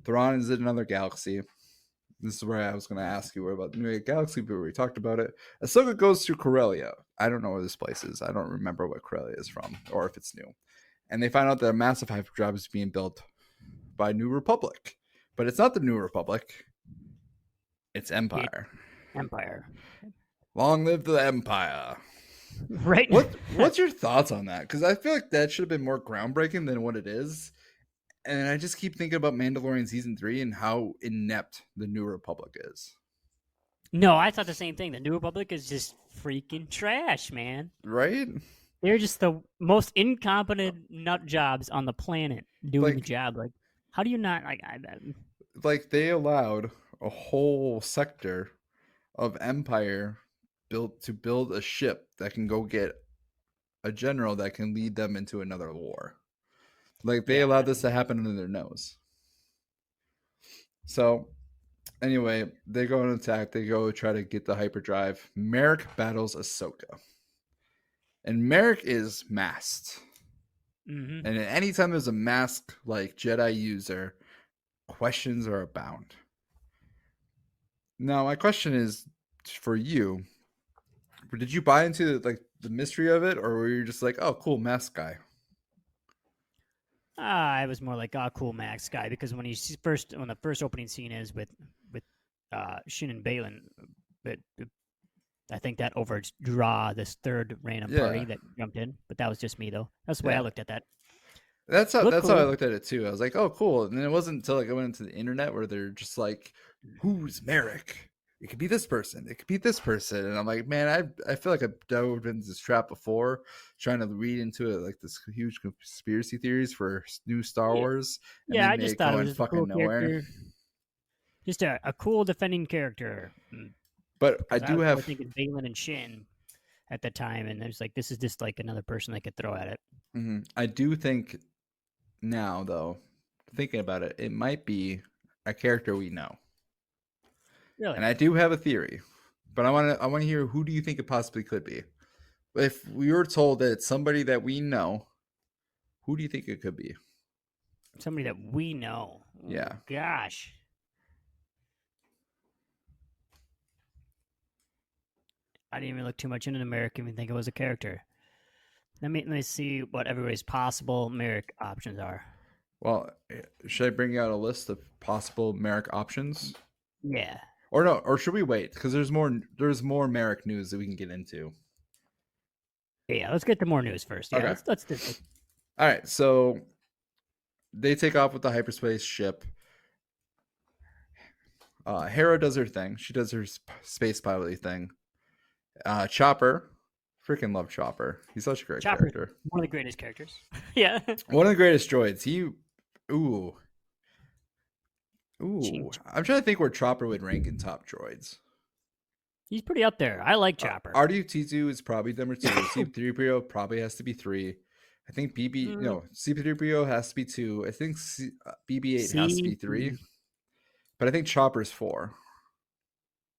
Thrawn is in another galaxy. This is where I was going to ask you about the New Galaxy, but we talked about it. Ahsoka goes to Corellia. I don't know where this place is. I don't remember what Corellia is from or if it's new. And they find out that a massive hyperdrive is being built by New Republic. But it's not the New Republic. It's Empire. Empire. Long live the Empire. Right. What's your thoughts on that? Because I feel like that should have been more groundbreaking than what it is. And I just keep thinking about Mandalorian Season 3 and how inept the New Republic is. No, I thought the same thing. The New Republic is just freaking trash, man. Right? They're just the most incompetent nut jobs on the planet doing the job. Like, how do you not... Like, they allowed a whole sector of Empire to build a ship that can go get a general that can lead them into another war. Like, they allowed this to happen under their nose. So, anyway, they go and attack. They go try to get the hyperdrive. Merrick battles Ahsoka. And Merrick is masked. Mm-hmm. And anytime there's a masked, like, Jedi user, questions are abound. Now, my question is for you. Did you buy into, like, the mystery of it? Or were you just like, oh, cool, masked guy? I was more like, oh, cool, Max guy, because when the first opening scene is with Shin and Baylan, but I think that overdraw this third random party that jumped in. But that was just me, though. That's the way I looked at that. That's how I looked at it too. I was like, oh, cool. And then it wasn't until I went into the internet where they're just like, who's Merrick? It could be this person. It could be this person. And I'm like, man, I feel like I've dove into this trap before, trying to read into it like this huge conspiracy theories for new Star Wars. And I just thought it was fucking nowhere. Just a cool defending character. But I was thinking Baylan and Shin at the time, and I was like, this is just like another person I could throw at it. Mm-hmm. I do think now, though, thinking about it, it might be a character we know. Really? And I do have a theory, but I want to hear, who do you think it possibly could be? If we were told that it's somebody that we know, who do you think it could be? Somebody that we know. Yeah. Oh, gosh. I didn't even look too much into Merrick and think it was a character. Let me see what everybody's possible Merrick options are. Well, should I bring out a list of possible Merrick options? Yeah. Or no, or should we wait? Because there's more Merrick news that we can get into. Yeah, let's get to more news first. Yeah, Okay. let's do it. All right, so they take off with the hyperspace ship. Hera does her thing. She does her space piloting thing. Chopper, freaking love Chopper. He's such a great character. One of the greatest characters. Yeah. One of the greatest droids. Ooh. I'm trying to think where Chopper would rank in top droids. He's pretty up there. I like Chopper. R2-D2 is probably number 2. C-3PO probably has to be 3. I think C-3PO has to be 2. I think BB-8 has to be 3. But I think Chopper's 4.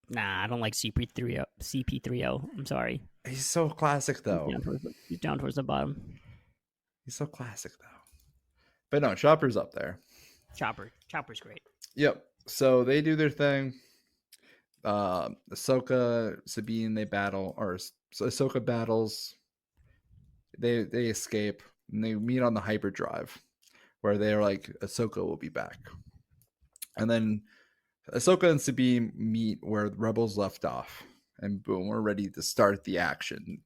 Nah, I don't like CP3O. I'm sorry. He's so classic, though. He's down towards the bottom. He's so classic, though. But no, Chopper's up there. Chopper's great. Yep. So they do their thing. Ahsoka, Sabine, they battle, or Ahsoka battles. They escape, and they meet on the hyperdrive, where they're like, Ahsoka will be back. And then Ahsoka and Sabine meet where the Rebels left off, and boom, we're ready to start the action.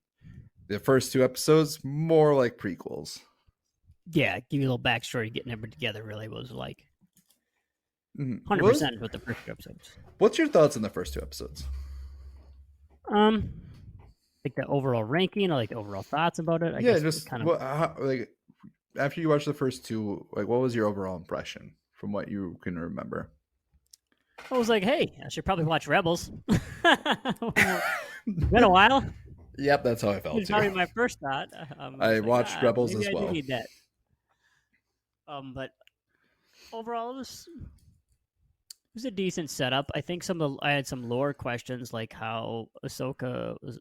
The first 2 episodes, more like prequels. Yeah, give you a little backstory. Getting everybody together really was like 100% with the first 2 episodes. What's your thoughts on the first 2 episodes? Like the overall ranking, or like the overall thoughts about it. I guess just kind of like after you watched the first 2, like what was your overall impression from what you can remember? I was like, hey, I should probably watch Rebels. Been a while. Yep, that's how I felt. It's probably my first thought. I watched Rebels as well. I need that. But overall, it was a decent setup. I think I had some lore questions, like how Ahsoka was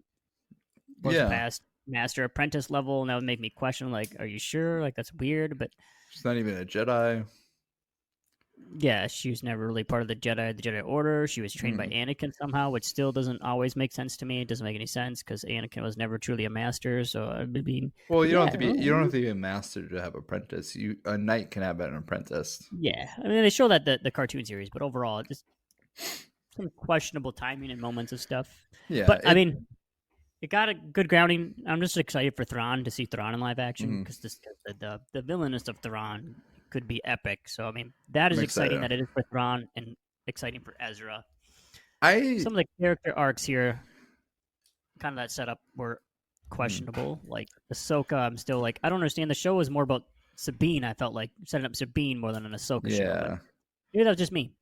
past Master Apprentice level, and that would make me question, like, are you sure? Like, that's weird, but she's not even a Jedi. Yeah, she was never really part of the Jedi Order. She was trained by Anakin somehow, which still doesn't always make sense to me. It doesn't make any sense because Anakin was never truly a master. So I mean, well, you don't have to be a master to have an apprentice. A knight can have an apprentice. Yeah, I mean, they show that the cartoon series, but overall, just some questionable timing and moments of stuff. Yeah, but I mean, it got a good grounding. I'm just excited for Thrawn, to see Thrawn in live action, because the villainous of Thrawn could be epic. So I mean, that is exciting that it is for Thrawn, and exciting for Ezra. Some of the character arcs here, kind of that setup, were questionable. Like Ahsoka, I'm still like, I don't understand. The show was more about Sabine. I felt like setting up Sabine more than an Ahsoka show. Yeah, maybe that was just me.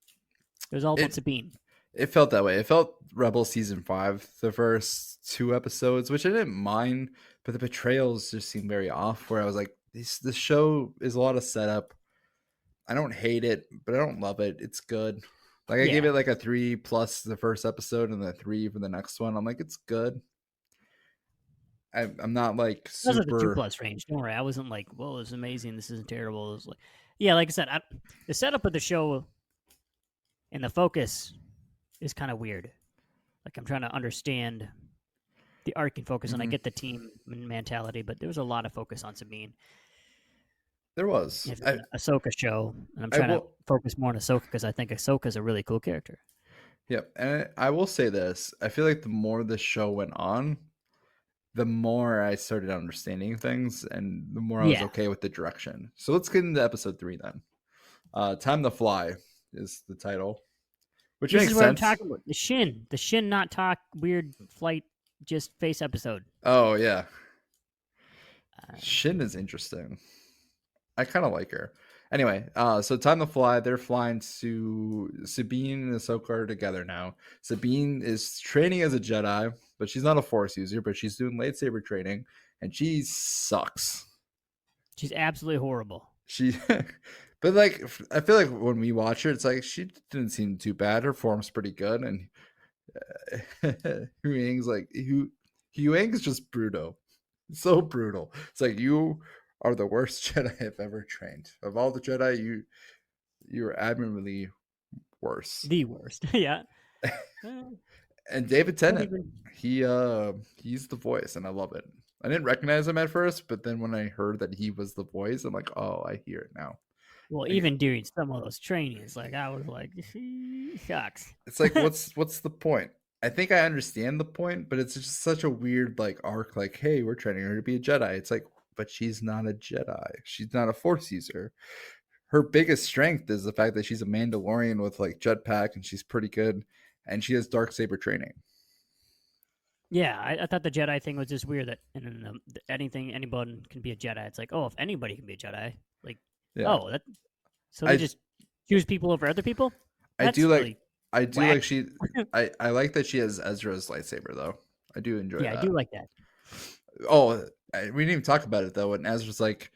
It was all about Sabine. It felt that way. It felt Rebels season 5, the first 2 episodes, which I didn't mind, but the betrayals just seemed very off. Where I was like, this show is a lot of setup. I don't hate it, but I don't love it. It's good. Like I gave it like a 3+ the first episode, and a 3 for the next one. I'm like, it's good. I'm not like super. That was like the 2+ range. Don't worry, I wasn't like, whoa, it's amazing. This isn't terrible. It was like, yeah, like I said, the setup of the show and the focus is kind of weird. Like I'm trying to understand the arc and focus, and I get the team mentality, but there was a lot of focus on Sabine. There was an Ahsoka show, and I'm trying to focus more on Ahsoka because I think Ahsoka is a really cool character. Yep, and I will say this: I feel like the more the show went on, the more I started understanding things, and the more I was okay with the direction. So let's get into episode 3 then. Time to Fly is the title, which makes sense. This is what I'm talking about. The Shin not talk weird flight just face episode. Oh yeah, Shin is interesting. I kind of like her. Anyway, so Time to Fly, they're flying to Sabine and Ahsoka are together now. Sabine is training as a Jedi, but she's not a Force user, but she's doing lightsaber training, and she sucks. She's absolutely horrible. she, but like I feel like when we watch her, it's like she didn't seem too bad. Her form's pretty good, and Huyang's like Huyang's just brutal, so brutal. It's like you are the worst Jedi I've ever trained. Of all the Jedi, you're admirably worse. The worst. Yeah. And David Don't Tennant, even. he's the voice, and I love it. I didn't recognize him at first, but then when I heard that he was the voice, I'm like, oh, I hear it now. Well, Like, even during some of those trainings, like I was like, shucks. it's like, what's the point? I think I understand the point, but it's just such a weird like arc. Like, hey, we're training her to be a Jedi. It's like, but she's not a Jedi. She's not a Force user. Her biggest strength is the fact that she's a Mandalorian with like jetpack, and she's pretty good, and she has dark saber training. Yeah, I thought the Jedi thing was just weird that anyone can be a Jedi. It's like, oh, if anybody can be a Jedi, like, Yeah, oh, so they I just choose people over other people. I That's do like really I do whack. like she I like that she has Ezra's lightsaber though. I do enjoy Yeah, I that. do like that. Oh, we didn't even talk about it though. When Ezra's like,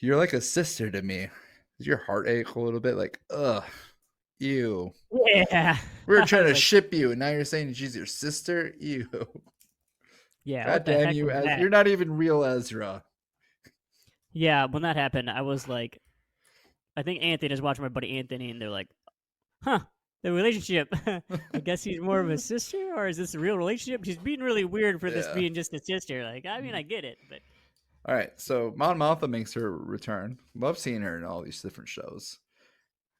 "You're like a sister to me." Does your heart ache a little bit? Like, ugh, ew. Yeah, We were I trying was to like, ship you, and now you're saying she's your sister. Ew. yeah, God what the damn heck you! was that? You're not even real Ezra. Yeah, when that happened, I was like, I think Anthony was watching my buddy Anthony, and they're like, huh, the relationship. I guess he's more of a sister, or is this a real relationship? She's being really weird for this Yeah. being just a sister. Like, I mean, I get it, but All right. So Mon Mothma makes her return. Love seeing her in all these different shows.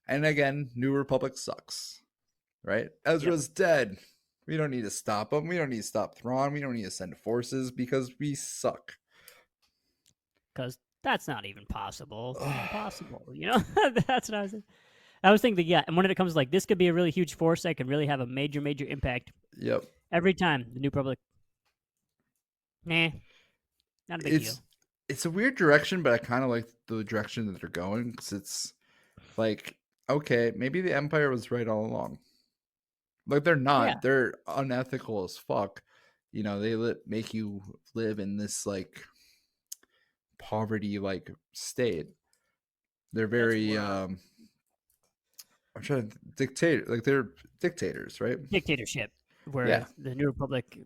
And again, New Republic sucks. Right? Ezra's dead. We don't need to stop him. We don't need to stop Thrawn. We don't need to send forces because we suck. because that's not even possible. Impossible, you know. That's what I was. I was thinking, yeah. And when it comes to, like, this could be a really huge force that can really have a major, major impact Yep. every time. The New Republic, nah, not a big deal. It's a weird direction, but I kind of like the direction that they're going because it's like, okay, maybe the Empire was right all along. Like they're not. Yeah, They're unethical as fuck. You know, they make you live in this like poverty like state. They're that's very where I'm trying to dictate like they're dictators, right? dictatorship. Where Yeah. the New Republic,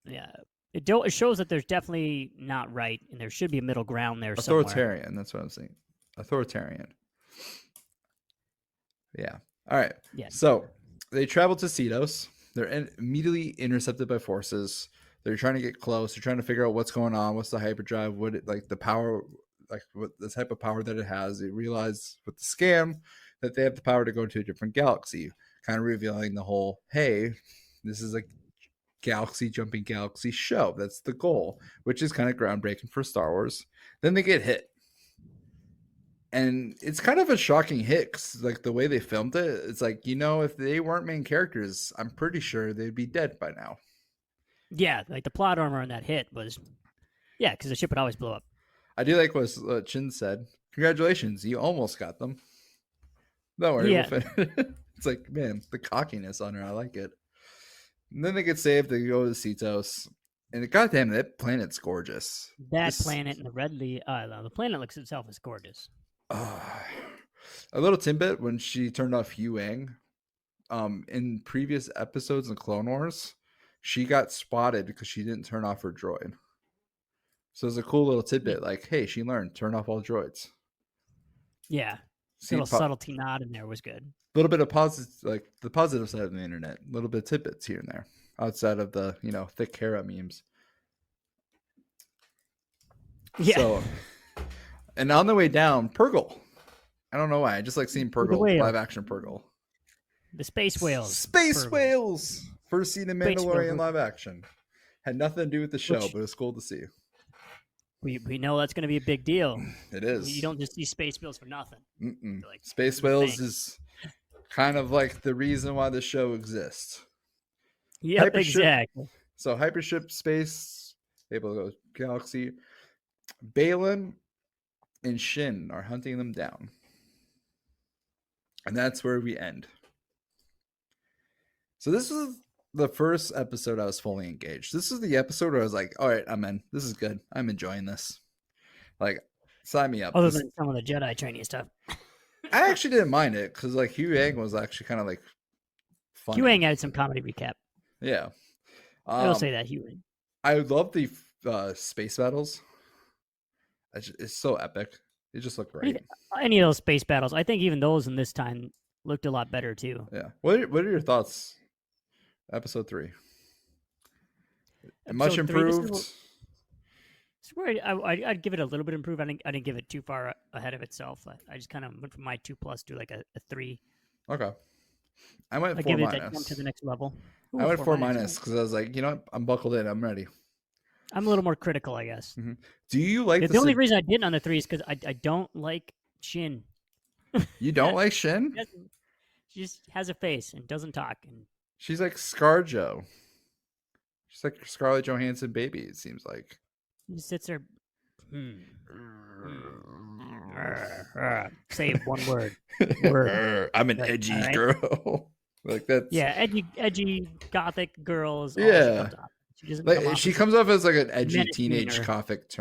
yeah, it shows that there's definitely not right, and there should be a middle ground there somewhere. Authoritarian, that's what I'm saying. Authoritarian. Yeah. All right. Yeah, So they travel to Cedos. They're immediately intercepted by forces. They're trying to get close. They're trying to figure out what's going on. What's the hyperdrive? What it like the power, like what the type of power that it has. They realize with the scam that they have the power to go to a different galaxy, kind of revealing the whole, hey, this is a jumping galaxy show. That's the goal, which is kind of groundbreaking for Star Wars. Then they get hit. And it's kind of a shocking hit because, like, the way they filmed it, it's like, you know, if they weren't main characters, I'm pretty sure they'd be dead by now. yeah. Like the plot armor on that hit was, yeah, because the ship would always blow up. I do like what Chin said. Congratulations, you almost got them. Don't worry, Yeah. we'll finish. It's like, man, the cockiness on her, I like it. And then they get saved. They go to Cetos, and goddamn, that planet's gorgeous. That planet and the planet looks itself as gorgeous. A little tidbit when she turned off Huyang, in previous episodes in Clone Wars, she got spotted because she didn't turn off her droid. So it's a cool little tidbit, like, hey, she learned turn off all droids. Yeah, See, little subtlety nod in there was good. A little bit of positive, like the positive side of the internet, a little bit of tidbits here and there, outside of the thick Hera memes. Yeah. So, and on the way down, Purgle. I don't know why. I just like seeing Purgle, live action Purgle. The space whales. Space whales. First seen in Mandalorian live action. Had nothing to do with the show, but it's cool to see. We know that's going to be a big deal. It is. You don't just see space whales for nothing. Like, space whales is kind of like the reason why the show exists. Yep, exactly. So hypership space, able to go galaxy. Baylan and Shin are hunting them down. And that's where we end. So this is the first episode I was fully engaged. This is the episode where I was like, all right, I'm in. This is good. I'm enjoying this. Like, Sign me up. Other than some of the Jedi training stuff. I actually didn't mind it because like Huyang was actually kind of like funny. Huyang added some comedy recap. Yeah. I will say that Huyang. I love the space battles. It's so epic. It just looked great. Any of those space battles, I think even those in this time looked a lot better too. Yeah. What are your thoughts? Episode 3. Much improved. I'd give it a little bit improved. I didn't give it too far ahead of itself. I just kind of went from my 2+ to like a 3. Okay. I went 4-. Give it jump to the next level. Ooh, I went 4- because I was like, you know what? I'm buckled in. I'm ready. I'm a little more critical, I guess. Mm-hmm. Do you like the only reason I didn't on the 3 is because I don't like Shin. You don't like Shin? She just has a face and doesn't talk. And she's like ScarJo. She's like Scarlett Johansson baby, it seems like. She sits there. Say one word. I'm an edgy girl. Like that's edgy gothic girls. Yeah. She comes off as like an edgy teenage gothic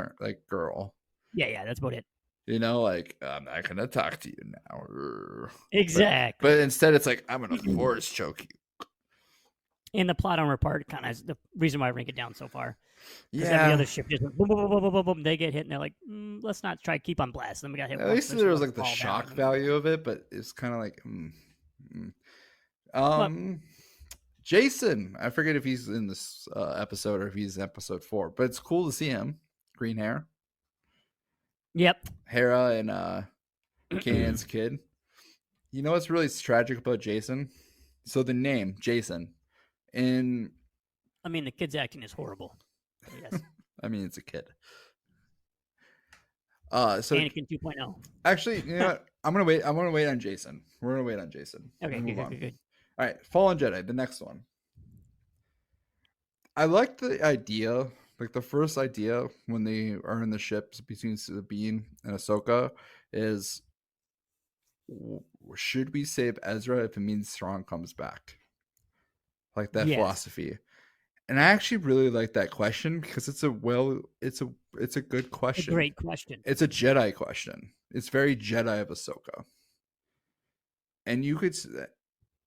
girl. Yeah, that's about it. You know, like I'm not gonna talk to you now. Exactly. But instead, it's like I'm gonna force choke you. And the plot armor part kind of is the reason why I rank it down so far. Because every other ship just boom, boom, boom, boom, boom, boom, they get hit, and they're like, let's not try to keep on blast. Then we got hit. At least there was like the shock value of it, but it's kind of like, Jason. I forget if he's in this episode or if he's in episode 4, but it's cool to see him. Green hair. Yep. Hera and Kanan's kid. You know what's really tragic about Jason? So the name Jason. I mean, the kid's acting is horrible. Yes. I mean, it's a kid. So Anakin 2.0. Actually, you know what? I'm gonna wait on Jason. We're gonna wait on Jason. Okay, good. All right, Fallen Jedi, the next one. I like the idea, like the first idea when they are in the ships between Sabine and Ahsoka is, should we save Ezra if it means Thrawn comes back? Like that philosophy. And I actually really like that question because it's a good question. A great question. It's a Jedi question. It's very Jedi of Ahsoka. And you could,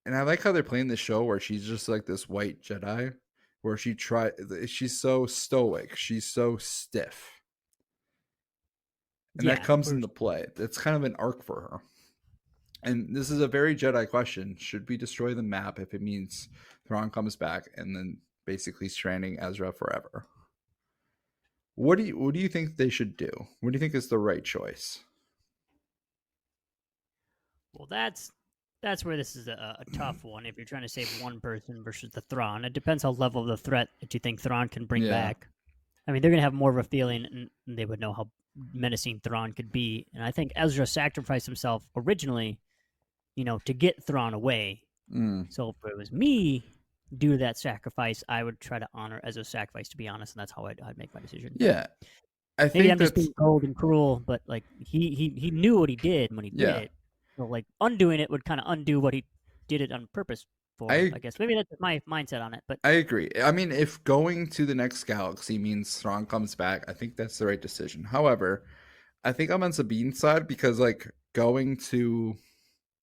and I like how they're playing the show where she's just like this white Jedi, where she's so stoic, she's so stiff, and that comes into play. It's kind of an arc for her. And this is a very Jedi question: should we destroy the map if it means Thrawn comes back and then basically stranding Ezra forever? What do you think they should do? What do you think is the right choice? Well, that's where this is a tough one. If you're trying to save one person versus the Thrawn, it depends how level of the threat that you think Thrawn can bring back. I mean, they're gonna have more of a feeling, and they would know how menacing Thrawn could be. And I think Ezra sacrificed himself originally, to get Thrawn away. So if it was me do that sacrifice, I would try to honor Ezra's sacrifice, to be honest, and that's how I'd make my decision. Yeah, I think maybe I'm just being cold and cruel, but like he knew what he did when he did it. So like undoing it would kind of undo what he did it on purpose for. I guess maybe that's my mindset on it. But I agree. I mean, if going to the next galaxy means Thrawn comes back, I think that's the right decision. However, I think I'm on Sabine's side because like going to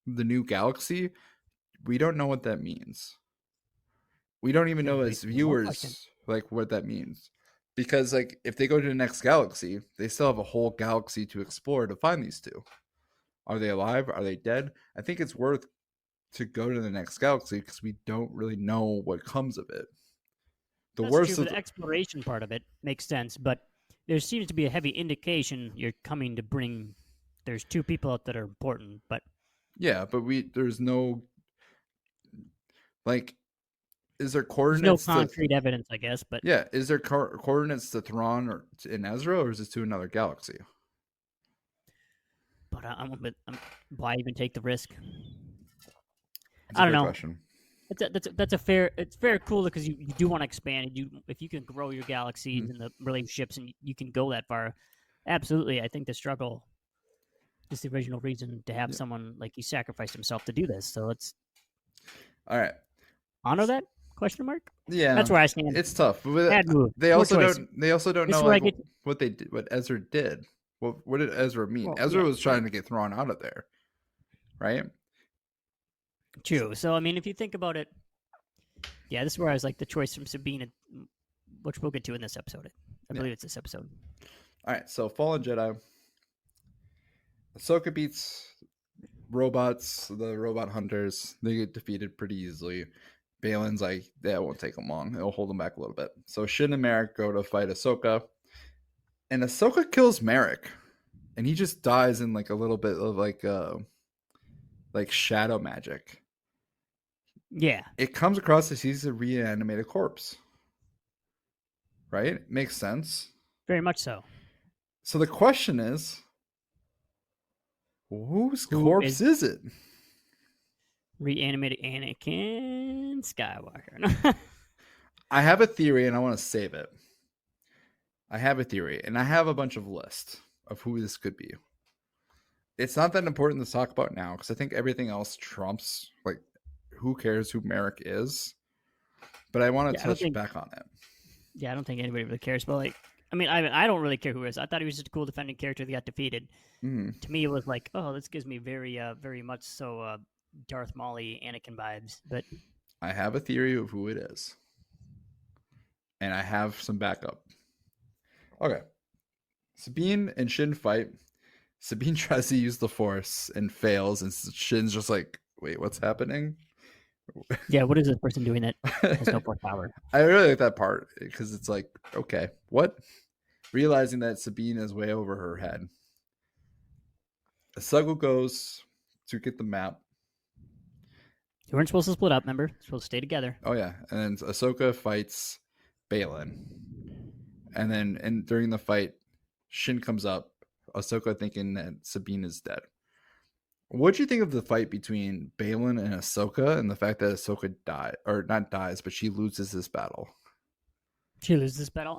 the new galaxy, we don't know what that means. We don't even know as viewers like what that means. Because like if they go to the next galaxy, they still have a whole galaxy to explore to find these two. Are they alive? Are they dead? I think it's worth to go to the next galaxy because we don't really know what comes of it. The exploration part of it makes sense, but there seems to be a heavy indication you're coming to bring. There's 2 people out that are important, but but there's no like. Is there coordinates? There's no concrete evidence, I guess, but is there coordinates to Thrawn or in Ezra, or is this to another galaxy? But why even take the risk? I don't know. Question. That's a fair. It's very cool because you do want to expand. If you can grow your galaxies and the relationships, and you can go that far, absolutely. I think the struggle is the original reason to have someone like he sacrificed himself to do this. So let's all right honor that question mark. Yeah, that's where I stand. It's tough. Bad move. They also don't know like, what they did, what Ezra did. Well, what did Ezra mean? Well, Ezra yeah, was trying to get thrown out of there, right? true. So I mean, if you think about it, yeah, this is where I was like the choice from Sabine, which we'll get to in this episode. I believe it's this episode. All right, so Fallen Jedi. Ahsoka beats robots, the robot hunters. They get defeated pretty easily. Balin's like, that won't take them long. It'll hold them back a little bit. So Shin and Merrick go to fight Ahsoka. And Ahsoka kills Merrick. And he just dies in like a little bit of like shadow magic. Yeah. It comes across as he's a reanimated corpse. Right? Makes sense. Very much so. So the question is, whose corpse is it? Reanimated Anakin Skywalker. I have a theory and I want to save it. I have a theory and I have a bunch of lists of who this could be. It's not that important to talk about now because I think everything else trumps, like, who cares who Merrick is? But I want to touch back on it. Yeah, I don't think anybody really cares. But, like, I mean, I don't really care who he is. I thought he was just a cool defending character that got defeated. Mm-hmm. To me, it was like, oh, this gives me very much so Darth Maul-y Anakin vibes. But I have a theory of who it is. And I have some backup. Okay. Sabine and Shin fight. Sabine tries to use the Force and fails, and Shin's just like, wait, what's happening? Yeah, what is this person doing that has no Force power? I really like that part because it's like, okay, what? Realizing that Sabine is way over her head. Ahsoka goes to get the map. You weren't supposed to split up, remember? You're supposed to stay together. Oh, yeah. And then Ahsoka fights Baylan. And then during the fight, Shin comes up, Ahsoka thinking that Sabine is dead. What do you think of the fight between Baylan and Ahsoka and the fact that Ahsoka dies, but she loses this battle? She loses this battle.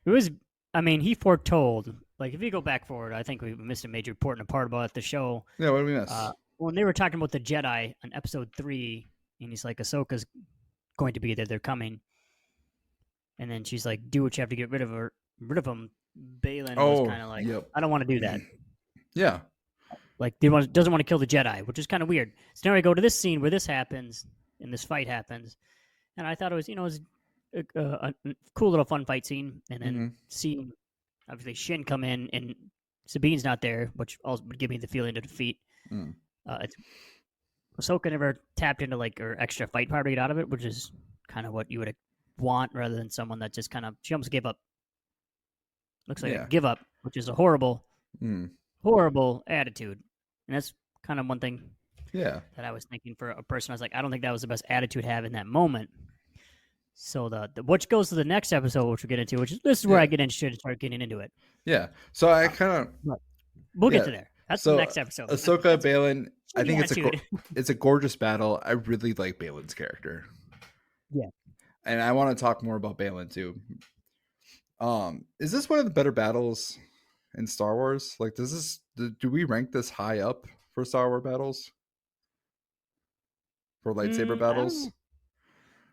It was, I mean, he foretold, like, if you go back forward, I think we missed a major important part about the show. Yeah, what did we miss? When they were talking about the Jedi on episode 3, and he's like, Ahsoka's going to be there, they're coming. And then she's like, do what you have to get rid of him. Baylan was kind of like, yep. I don't want to do that. Yeah. Like, doesn't want to kill the Jedi, which is kind of weird. So now we go to this scene where this happens, and this fight happens. And I thought it was, it was a cool little fun fight scene. And then seeing, obviously, Shin come in, and Sabine's not there, which also would give me the feeling of defeat. Ahsoka never tapped into, like, her extra fight power to get out of it, which is kind of what you would want rather than someone that just kind of, she almost gave up. Looks like a give up, which is a horrible attitude. And that's kind of one thing that I was thinking for a person. I was like, I don't think that was the best attitude to have in that moment. So which goes to the next episode, which we'll get into, this is where I get interested and start getting into it. Yeah. So I kind of... We'll get to there. That's the next episode. Ahsoka, Baylan, I think it's a gorgeous battle. I really like Baylan's character. Yeah. And I want to talk more about Baylan too. Is this one of the better battles in Star Wars? Like, do we rank this high up for Star Wars battles? For lightsaber battles? I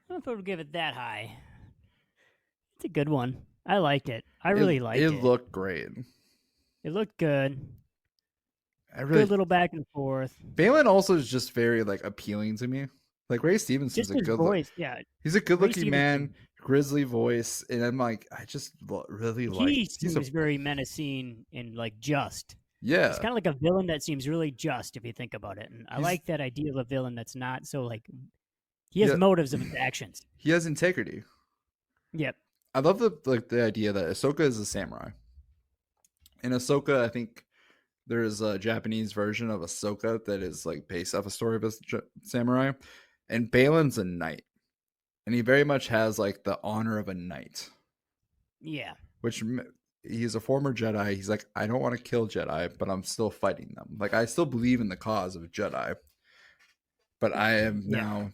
don't know if I would give it that high. It's a good one. I liked it. I really liked it. It looked great. It looked good. Good little back and forth. Baylan also is just very, like, appealing to me. Like, Ray Stevenson's a good voice. Yeah, he's a good-looking man, grizzly voice, and I'm like, I just really like. He seems very menacing and like just. Yeah, it's kind of like a villain that seems really just if you think about it, and I like that idea of a villain that's not so like. He has motives of his actions. He has integrity. Yep. I love the idea that Ahsoka is a samurai. In Ahsoka, I think there's a Japanese version of Ahsoka that is like based off a story of a samurai. And Baylan's a knight. And he very much has like the honor of a knight. Yeah. Which he's a former Jedi. He's like, I don't want to kill Jedi, but I'm still fighting them. Like, I still believe in the cause of Jedi. But I am now,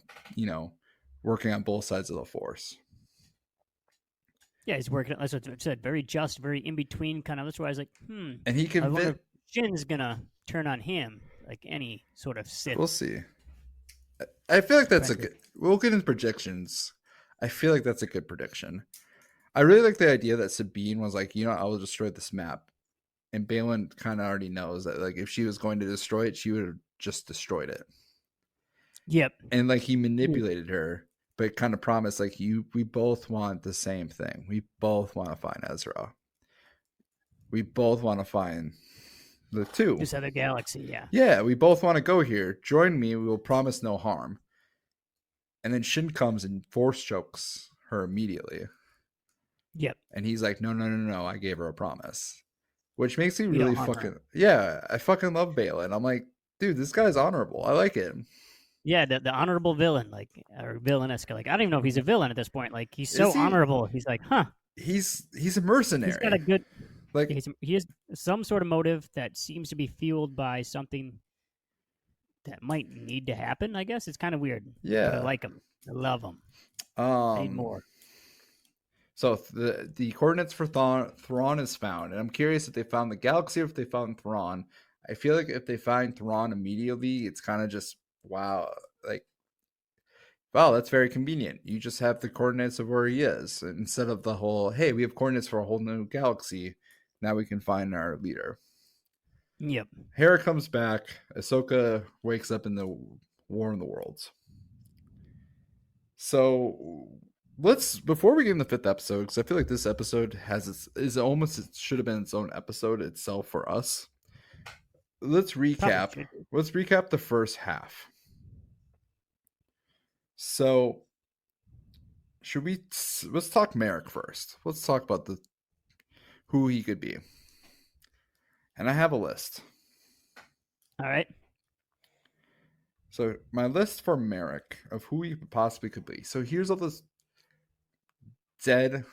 working on both sides of the Force. Yeah, he's working, as I said, very just, very in between kind of. That's why I was like, And he convinced Shin's going to turn on him like any sort of Sith. We'll see. I feel like that's a good... We'll get into predictions. I feel like that's a good prediction. I really like the idea that Sabine was like, I will destroy this map. And Baylan kind of already knows that, like, if she was going to destroy it, she would have just destroyed it. Yep. And like he manipulated her, but kind of promised, like, we both want the same thing. We both want to find Ezra. We both want to find the two. This other galaxy, yeah. Yeah, we both want to go here. Join me. We will promise no harm. And then Shin comes and force chokes her immediately. Yep. And he's like, no. I gave her a promise. Which makes me really fucking... Yeah, I fucking love Baylan. I'm like, dude, this guy's honorable. I like him. Yeah, the honorable villain, like, or villainesque. Like, I don't even know if he's a villain at this point. Like, he's so honorable. He's like, huh. He's a mercenary. He's got a good... Like, he has some sort of motive that seems to be fueled by something that might need to happen, I guess. It's kind of weird. Yeah. But I like him. I love him. I need more. So the coordinates for Thrawn is found, and I'm curious if they found the galaxy or if they found Thrawn. I feel like if they find Thrawn immediately, it's kind of just, wow, like, wow, that's very convenient. You just have the coordinates of where he is, instead of the whole, hey, we have coordinates for a whole new galaxy. Now we can find our leader. Yep. Hera comes back. Ahsoka wakes up in the War in the Worlds. So before we get in the 5th episode, because I feel like this episode it should have been its own episode itself for us. Let's recap. Let's recap the first half. So let's talk Merrick first. Let's talk about who he could be. And I have a list. All right. So my list for Merrick of who he possibly could be. So here's all this dead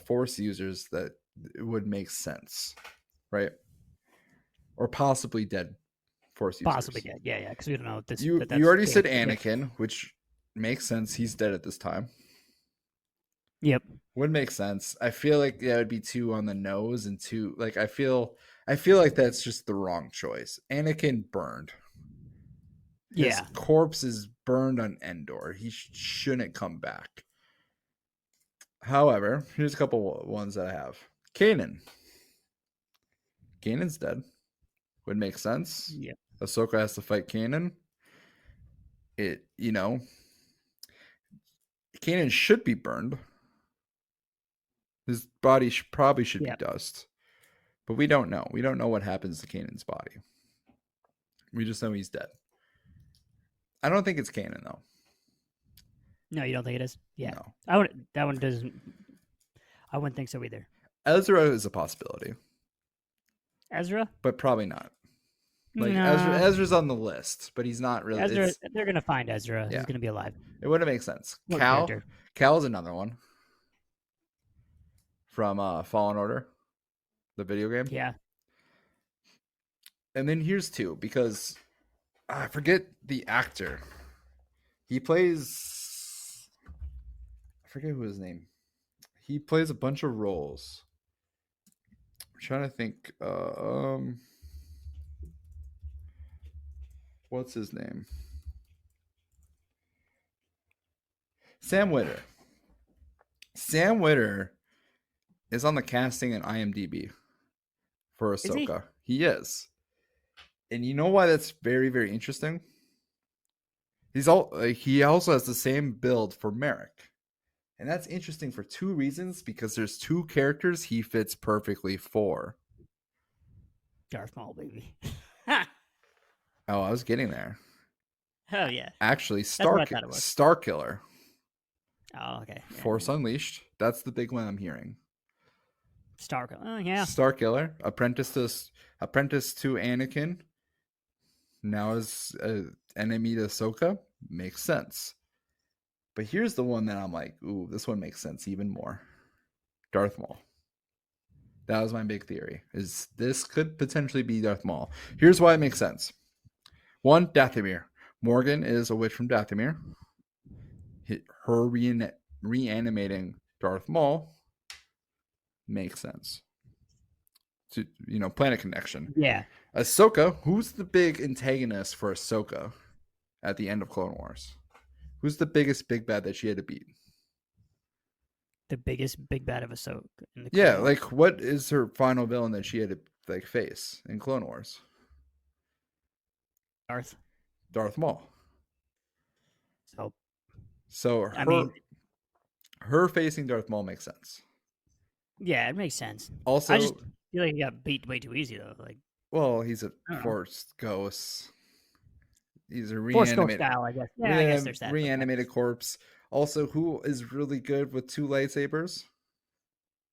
Force users that would make sense, right? Or possibly dead Force users. Possibly dead, yeah, because we don't know. You already said Anakin, which makes sense. He's dead at this time. Yep. Would make sense. I feel like that would be 2 on the nose and 2, like, I feel like that's just the wrong choice. Anakin burned. His corpse is burned on Endor. He shouldn't come back. However, here's a couple ones that I have. Kanan. Kanan's dead. Would make sense. Yep. Ahsoka has to fight Kanan. Kanan should be burned. His body probably should be dust. But we don't know. We don't know what happens to Kanan's body. We just know he's dead. I don't think it's Kanan, though. No, you don't think it is? Yeah. No. That one doesn't... I wouldn't think so either. Ezra is a possibility. Ezra? But probably not. Like, Ezra's on the list, but he's not really... They're going to find Ezra. Yeah. He's going to be alive. It wouldn't make sense. Cal's another one. From Fallen Order, the video game. Yeah. And then here's 2, because I forget the actor. He plays... I forget who his name. He plays a bunch of roles. I'm trying to think. What's his name? Sam Witwer. Sam Witwer is on the casting in IMDb for Ahsoka. He is. And you know why that's very, very interesting? He also has the same build for Merrick. And that's interesting for 2 reasons, because there's 2 characters he fits perfectly for. Darth Maul, baby. Oh, I was getting there. Oh, yeah. Actually, Starkiller. Oh, okay. Yeah. Force Unleashed. That's the big one I'm hearing. Starkiller. Oh, yeah. Starkiller. Apprentice to Anakin. Now is enemy to Ahsoka. Makes sense. But here's the one that I'm like, ooh, this one makes sense even more. Darth Maul. That was my big theory. Is this could potentially be Darth Maul. Here's why it makes sense. 1, Dathomir. Morgan is a witch from Dathomir. Her reanimating Darth Maul makes sense. To, planet connection. Yeah. Ahsoka, who's the big antagonist for Ahsoka at the end of Clone Wars? Who's the biggest big bad that she had to beat? the biggest big bad of Ahsoka in the Yeah, Clone Wars. like what is her final villain that she had to like face in Clone Wars? Darth. Darth Maul. So So I mean, her facing Darth Maul makes sense. yeah, it makes sense. Also, I just feel like he got beat way too easy though. Like, well, he's a I don't know. Force ghost. He's a Force Ghost reanimated, style, I guess. Yeah, I guess there's that. reanimated corpse. Also, who is really good with two lightsabers?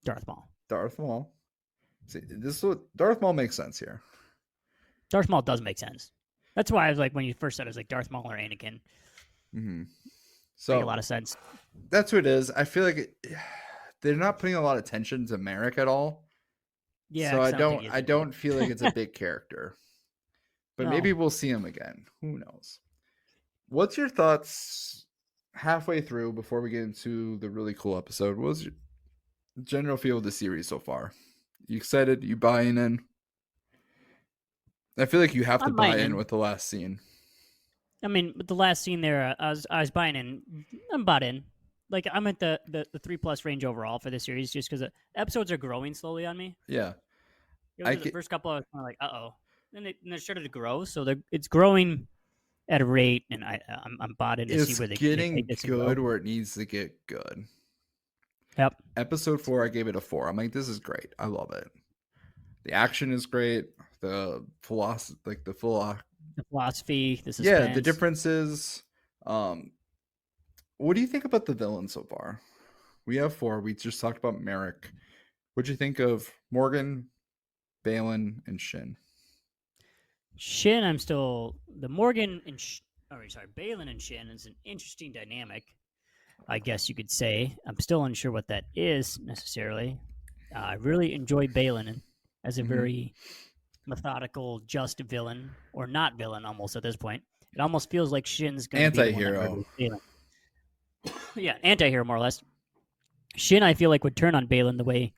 Darth Maul. Darth Maul. See, this is what Darth Maul makes sense here. Darth Maul does make sense. That's why I was like, when you first said it, I was like Darth Maul or Anakin. Mm-hmm. Make So a lot of sense. that's what it is. I feel like they're not putting a lot of attention to Merrick at all. Yeah. So 'cause I think don't feel like it's a big character. But No. maybe we'll see him again. Who knows? What's your thoughts halfway through before we get into the really cool episode? What was your general feel of the series so far? You excited? You buying in? I feel like you have to I'm buy buying in in. with the last scene. I mean, with the last scene there, I was buying in. I'm bought in. Like, I'm at the 3+ range overall for this series, just because the episodes are growing slowly on me. Yeah. You know, the first couple, I was kind of like, uh-oh. Then they started to grow, so it's growing at a rate, and I'm bought in to It's see where they getting take this good where it needs to get good. Yep. Episode 4, I gave it a 4. I'm like, this is great. I love it. The action is great. The philosophy, like the philosophy, the suspense. Yeah, the differences. What do you think about the villains so far? We have 4. We just talked about Merrick. What'd you think of Morgan, Baylan, and Shin? Shin, I'm still the Morgan and Baylan and Shin is an interesting dynamic, I guess you could say. I'm still unsure what that is necessarily. I really enjoy Baylan as a very methodical, just villain, or not villain almost at this point. It almost feels like Shin's going to be anti-hero. Yeah, anti-hero more or less. Shin, I feel like, would turn on Baylan the way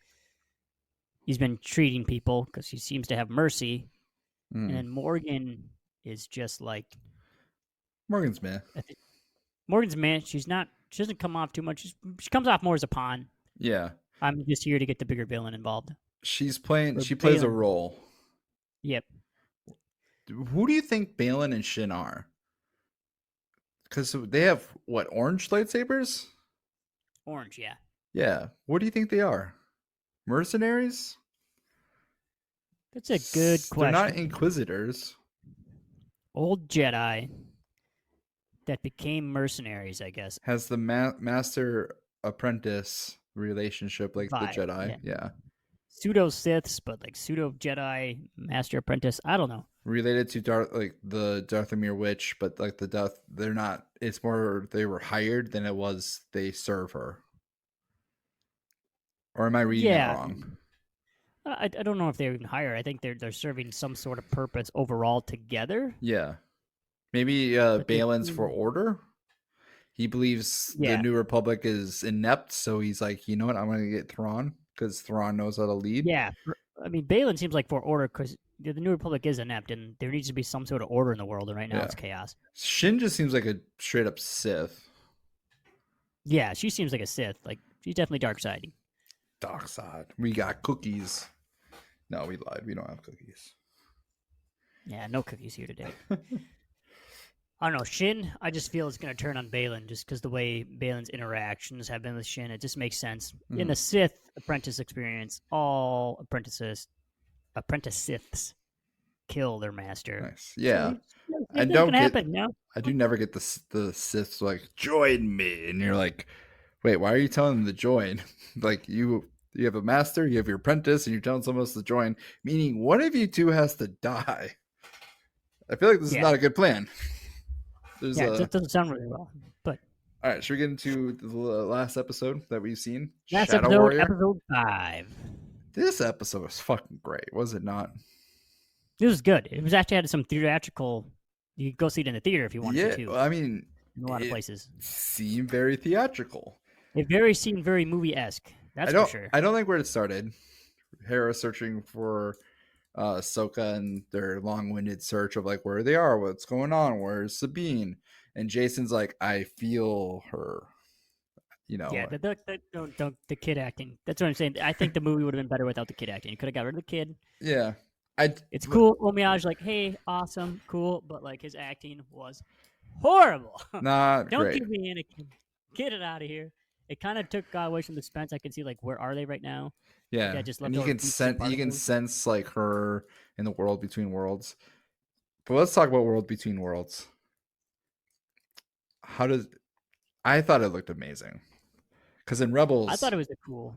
he's been treating people because he seems to have mercy. And then Morgan is just like Morgan's man. Morgan's man. She doesn't come off too much. She comes off more as a pawn. Yeah. I'm just here to get the bigger villain involved. She plays a role. Yep. Who do you think Baylan and Shin are? Because they have what, orange lightsabers? Orange, yeah. Yeah. What do you think they are? Mercenaries? That's a good question. They're not Inquisitors. Old Jedi that became mercenaries, I guess. Has the master apprentice relationship like Vibe, the Jedi. Yeah. Pseudo Siths, but like pseudo Jedi master apprentice. I don't know. Related to the Dathomir witch, but like they're not. It's more they were hired than it was they serve her. Or am I reading it wrong? I don't know if they're even hired. I think they're serving some sort of purpose overall together. Yeah. Maybe Baylan's for order. He believes the New Republic is inept, so he's like, you know what, I'm going to get Thrawn because Thrawn knows how to lead. Yeah. I mean, Baylan seems like for order because the New Republic is inept, and there needs to be some sort of order in the world, and right now it's chaos. Shin just seems like a straight-up Sith. Yeah, she seems like a Sith. Like, she's definitely dark side. Dark side. We got cookies. No, we lied. We don't have cookies. Yeah, no cookies here today. I don't know. Shin, I just feel it's going to turn on Baylan just because the way Baylan's interactions have been with Shin. It just makes sense. In the Sith apprentice experience, all apprentices kill their master. Nice. Yeah. So, I don't get happen, no? I do never get the Siths like, join me. And you're like, wait, why are you telling them to join? Like, you have a master, you have your apprentice, and you're telling someone else to join, meaning one of you two has to die. I feel like this is not a good plan. It doesn't sound really well. But all right, should we get into the last episode that we've seen? Last Shadow episode, Warrior? episode 5. This episode was fucking great, was it not? It was good. It was actually had some theatrical. You could go see it in the theater if you wanted to. Yeah, I mean, in a lot of places. Seemed very theatrical. It seemed very movie-esque. That's for sure. I don't think where it started. Hera searching for Ahsoka and their long-winded search of like where they are, what's going on, where's Sabine, and Jason's like, I feel her. you Yeah, know. the kid acting. That's what I'm saying. I think the movie would have been better without the kid acting. You could have got rid of the kid. Yeah, I It's but cool. Homage, like, hey, awesome, cool, but like his acting was horrible. not Don't great. give me Anakin. Get it out of here. It kind of took away from the suspense. I can see like where are they right now? Like Yeah, I just and left over pieces and you can particles. sense like her in the world between worlds. But let's talk about World Between Worlds. How does I thought it looked amazing because in I thought Rebels, it was a cool.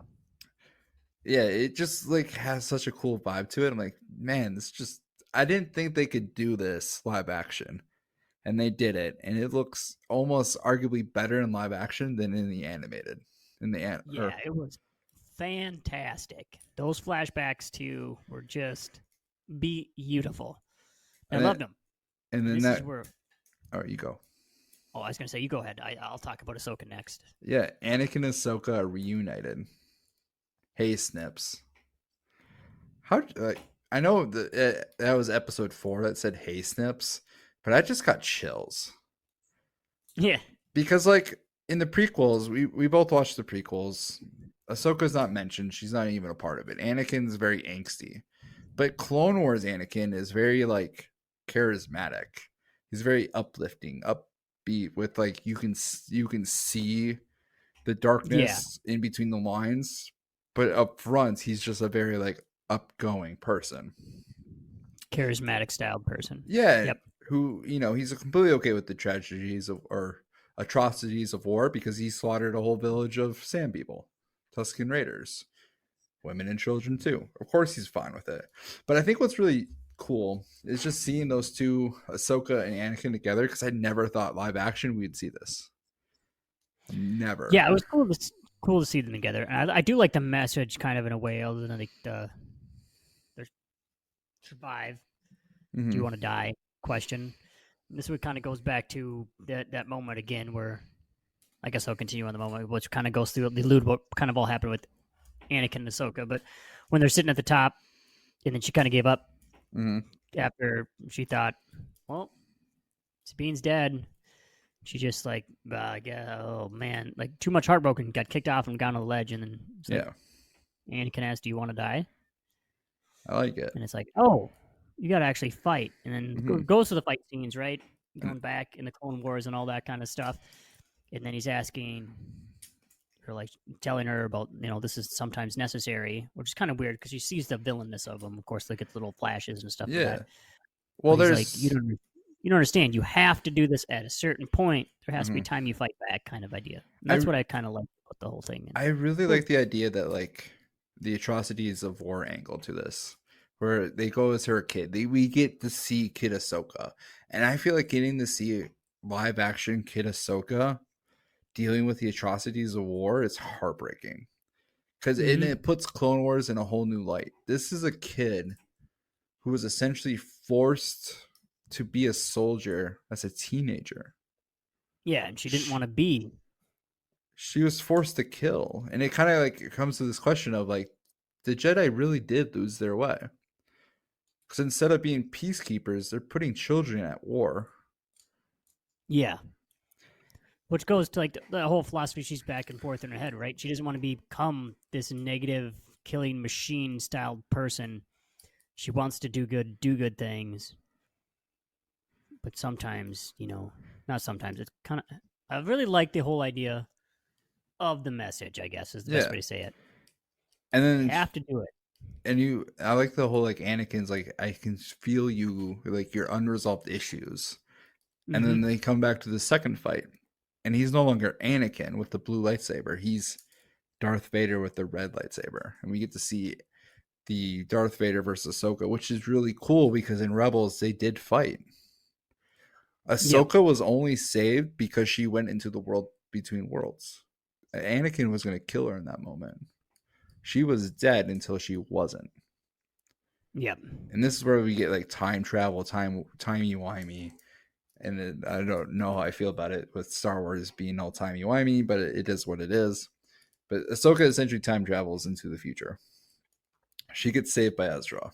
yeah, it just like has such a cool vibe to it. I'm like, man, this just I didn't think they could do this live action, and they did it, and it looks almost arguably better in live action than in the animated. In the Yeah, it was fantastic. Those flashbacks too were just beautiful. I and then loved them. and And then this is that. where. Oh, you go. Oh, I was gonna say you go ahead. I'll talk about Ahsoka next. Yeah, Anakin and Ahsoka are reunited. Hey, Snips. How I know that was episode 4 that said "Hey Snips," but I just got chills Yeah, because like in the prequels, we both watched the prequels. Ahsoka's not mentioned; she's not even a part of it. Anakin's very angsty, but Clone Wars Anakin is very like charismatic. He's very uplifting, upbeat. With like you can see the yeah, darkness in between the lines, but up front, he's just a very like upgoing person. charismatic styled person. Yeah, Yep. who he's completely okay with the tragedies of or atrocities of war because he slaughtered a whole village of sand people, Tusken Raiders, women and children too. Of course, he's fine with it. But I think what's really cool is just seeing those two, Ahsoka and Anakin, together because I never thought live action we'd see this. Never. Yeah, it was cool to see them together. And I do like the message, kind of in a way, other than like the survive. Do Mm-hmm. you want to die? Question. And this one kind of goes back to that moment again where I guess I'll continue on the moment, which kind of goes through the allude what kind of all happened with Anakin and Ahsoka. But when they're sitting at the top, and then she kind of gave up Mm-hmm. after she thought, well, Sabine's dead. She just like, oh man, like too much heartbroken, got kicked off and gone on the ledge, and then it's like, Yeah, Anakin asks, "Do you want to die?" I like it. And it's like, oh, you got to actually fight, and then Mm-hmm. goes to the fight scenes, right? Going back in the Clone Wars and all that kind of stuff, and then he's asking her, like telling her about, this is sometimes necessary, which is kind of weird because she sees the villainness of him. Of course, look at the little flashes and stuff like Yeah. that. Well, But he's like, there's. you don't understand. You have to do this at a certain point. There has to be Mhm. time you fight back, kind of idea. And I that's what I kind of like about the whole thing. I really like the idea that like the atrocities of war angle to this, where they go as her kid. We get to see Kid Ahsoka, and I feel like getting to see live action Kid Ahsoka dealing with the atrocities of war is heartbreaking because Mm-hmm. it puts Clone Wars in a whole new light. This is a kid who was essentially forced to be a soldier as a teenager. Yeah, and she didn't want to be. She was forced to kill, and it kind of like it comes to this question of like the Jedi really did lose their way because instead of being peacekeepers, they're putting children at war. Yeah. Which goes to like the whole philosophy she's back and forth in her head, right? She doesn't want to become this negative killing machine styled person. She wants to do good things. But sometimes, not sometimes. It's kind of. I really like the whole idea of the message, I guess is the best Yeah, way to say it. and You then have to do it. I like the whole like Anakin's like I can feel you like your unresolved issues, and Mm-hmm. then they come back to the second fight, and he's no longer Anakin with the blue lightsaber. He's Darth Vader with the red lightsaber, and we get to see the Darth Vader versus Ahsoka, which is really cool because in Rebels they did fight. Yep. Ahsoka was only saved because she went into the world between worlds. Anakin was going to kill her in that moment. She was dead until she wasn't. Yep. And this is where we get like time travel, timey wimey. And I don't know how I feel about it with Star Wars being all timey wimey, but it is what it is. But Ahsoka essentially time travels into the future. She gets saved by Ezra.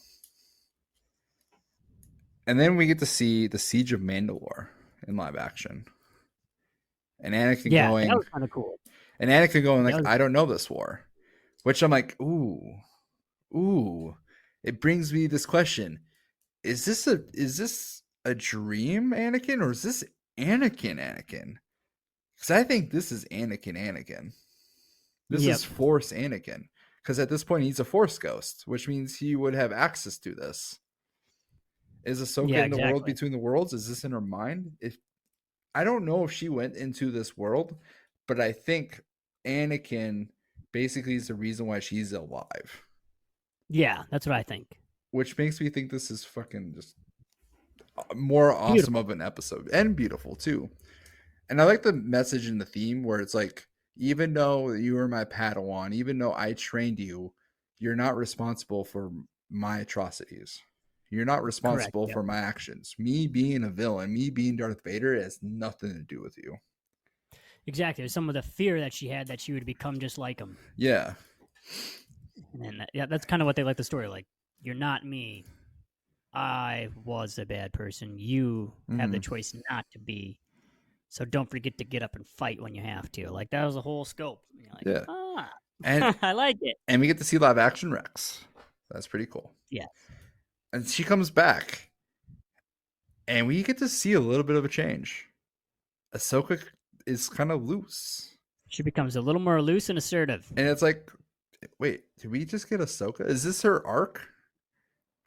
And then we get to see the Siege of Mandalore in live action. And Anakin Yeah, that going was kind of cool. And Anakin going like, That was- I don't know this war. Which I'm like, ooh. It brings me this question. Is this a dream Anakin, or is this Anakin? Because I think this is Anakin. This Yep. is Force Anakin. Because at this point he's a Force ghost, which means he would have access to this. Is Ahsoka in the world between the worlds? Is this in her mind? If I don't know if she went into this world, but I think Anakin basically is the reason why she's alive. Yeah, that's what I think. Which makes me think this is fucking just more awesome of an episode, and beautiful too. And I like the message and the theme where it's like, even though you were my Padawan, even though I trained you, you're not responsible for my atrocities. You're not responsible for my actions. Me being a villain, me being Darth Vader, has nothing to do with you. Exactly. Some of the fear that she had that she would become just like him. Yeah. And that's kind of what they like the story. Like, you're not me. I was a bad person. You have the choice not to be. So don't forget to get up and fight when you have to. Like, that was the whole scope. Like, yeah. And I like it. And we get to see live action Rex. That's pretty cool. Yeah. And she comes back. And we get to see a little bit of a change. Ahsoka is kind of loose. She becomes a little more loose and assertive. And it's like, wait, did we just get Ahsoka? Is this her arc?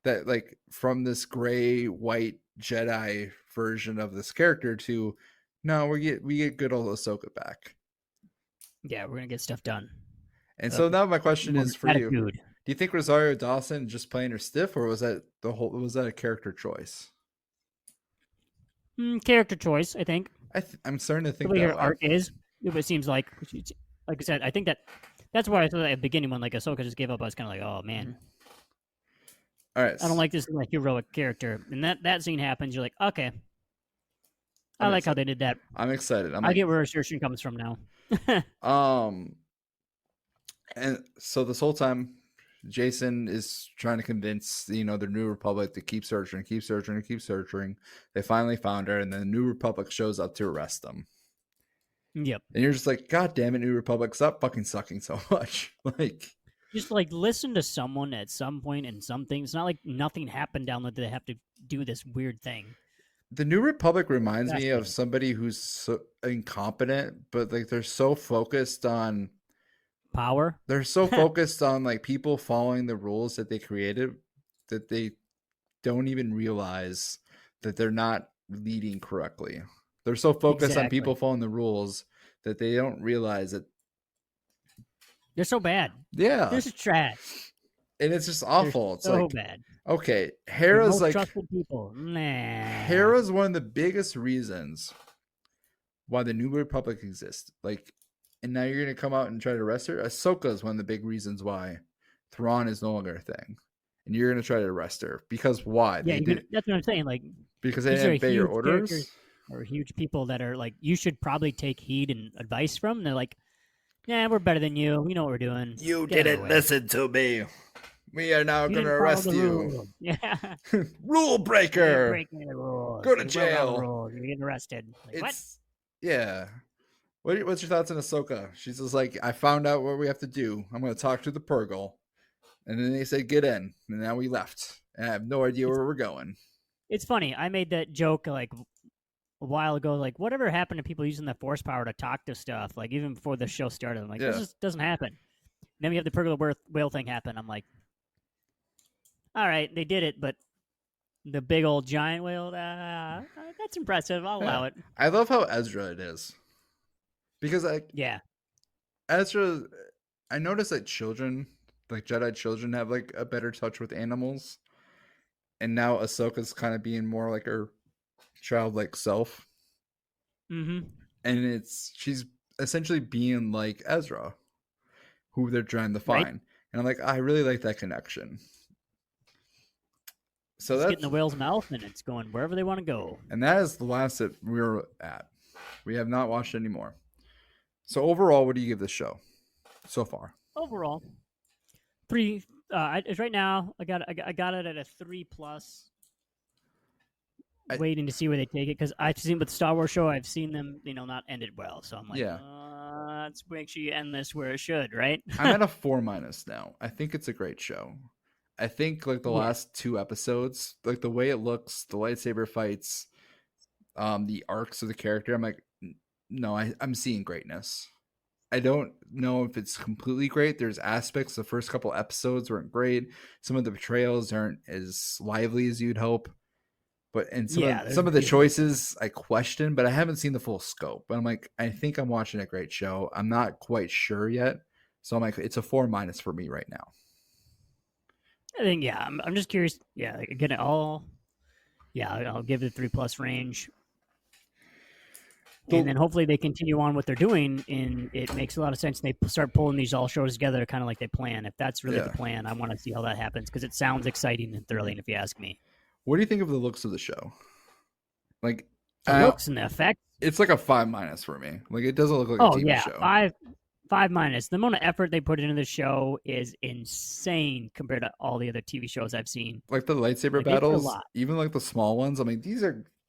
That, like, from this gray white Jedi version of this character to, no, we get good old Ahsoka back. Yeah, we're gonna get stuff done. And so now my question is for you: do you think Rosario Dawson just playing her stiff, or was that a character choice? Character choice, I think. I'm starting to think the way her arc is. It seems like I said, I think that's why I thought at the beginning when like Ahsoka just gave up, I was kind of like, oh man. All right. I don't like this like heroic character, and that scene happens. You're like, okay. I like how they did that. I'm excited. I get where assertion comes from now. And so this whole time, Jason is trying to convince the New Republic to keep searching. They finally found her, and then the New Republic shows up to arrest them. Yep. And you're just like, God damn it, New Republic, stop fucking sucking so much. Like, just like listen to someone at some point in something. It's not like nothing happened down there that they have to do this weird thing. The New Republic reminds me of somebody who's so incompetent, but like they're so focused on power. They're so focused on like people following the rules that they created that they don't even realize that they're not leading correctly. They're so focused on people following the rules that they don't realize that they're so bad. Yeah. They're just trash. And it's just awful. It's so like, bad. Okay, Hera's like trusted people. Nah. Hera's one of the biggest reasons why the New Republic exists. Like, and now you're gonna come out and try to arrest her. Ahsoka is one of the big reasons why Thrawn is no longer a thing, and you're gonna try to arrest her because why? Yeah, that's what I'm saying. Like, because they didn't obey your orders, or huge people that are like you should probably take heed and advice from. And they're like, "Yeah, we're better than you. We know what we're doing. You didn't listen to me. We are now going to arrest you. Yeah. Rule breaker. You're breaking the rules. Go to jail. You're getting arrested. Like, what? Yeah. What's your thoughts on Ahsoka? She's just like, I found out what we have to do. I'm going to talk to the Purgle. And then they said, get in. And now we left. And I have no idea where we're going. It's funny. I made that joke like a while ago. Like, whatever happened to people using the Force power to talk to stuff? Like, even before the show started. I'm like, this just doesn't happen. And then we have the Purgle whale thing happen. I'm like, all right, they did it, but the big old giant whale, that's impressive. I'll allow it. I love how Ezra it is. Because, Ezra, I noticed that children, like Jedi children, have like a better touch with animals. And now Ahsoka's kind of being more like her childlike self. Mm-hmm. And she's essentially being like Ezra, who they're trying to find. Right? And I'm like, I really like that connection. So that's getting the whale's mouth, and it's going wherever they want to go. And that is the last that we're at. We have not watched any more. So overall, what do you give this show so far? Overall, 3. Right now, I got it at a 3+. waiting to see where they take it because I've seen with the Star Wars show, I've seen them, not end it well. So I'm like, Yeah. Let's make sure you end this where it should, right? I'm at a 4- now. I think it's a great show. I think like the Yeah. last 2 episodes, like the way it looks, the lightsaber fights, the arcs of the character, I'm like, no, I'm seeing greatness. I don't know if it's completely great. There's aspects, the first couple episodes weren't great. Some of the portrayals aren't as lively as you'd hope. But and some of the choices I question, but I haven't seen the full scope. But I'm like, I think I'm watching a great show. I'm not quite sure yet. So I'm like, it's a 4- for me right now. I think, yeah, I'm just curious. Yeah, like, again, I'll give it a 3+ range. And then hopefully they continue on what they're doing, and it makes a lot of sense. And they start pulling these all shows together, kind of like they plan. If that's really the plan, I want to see how that happens because it sounds exciting and thrilling. If you ask me, what do you think of the looks of the show? Like the looks and the effects. It's like a 5- for me. Like it doesn't look like a TV show. 5-. The amount of effort they put into the show is insane compared to all the other TV shows I've seen. Like the lightsaber battles, even like the small ones. I mean,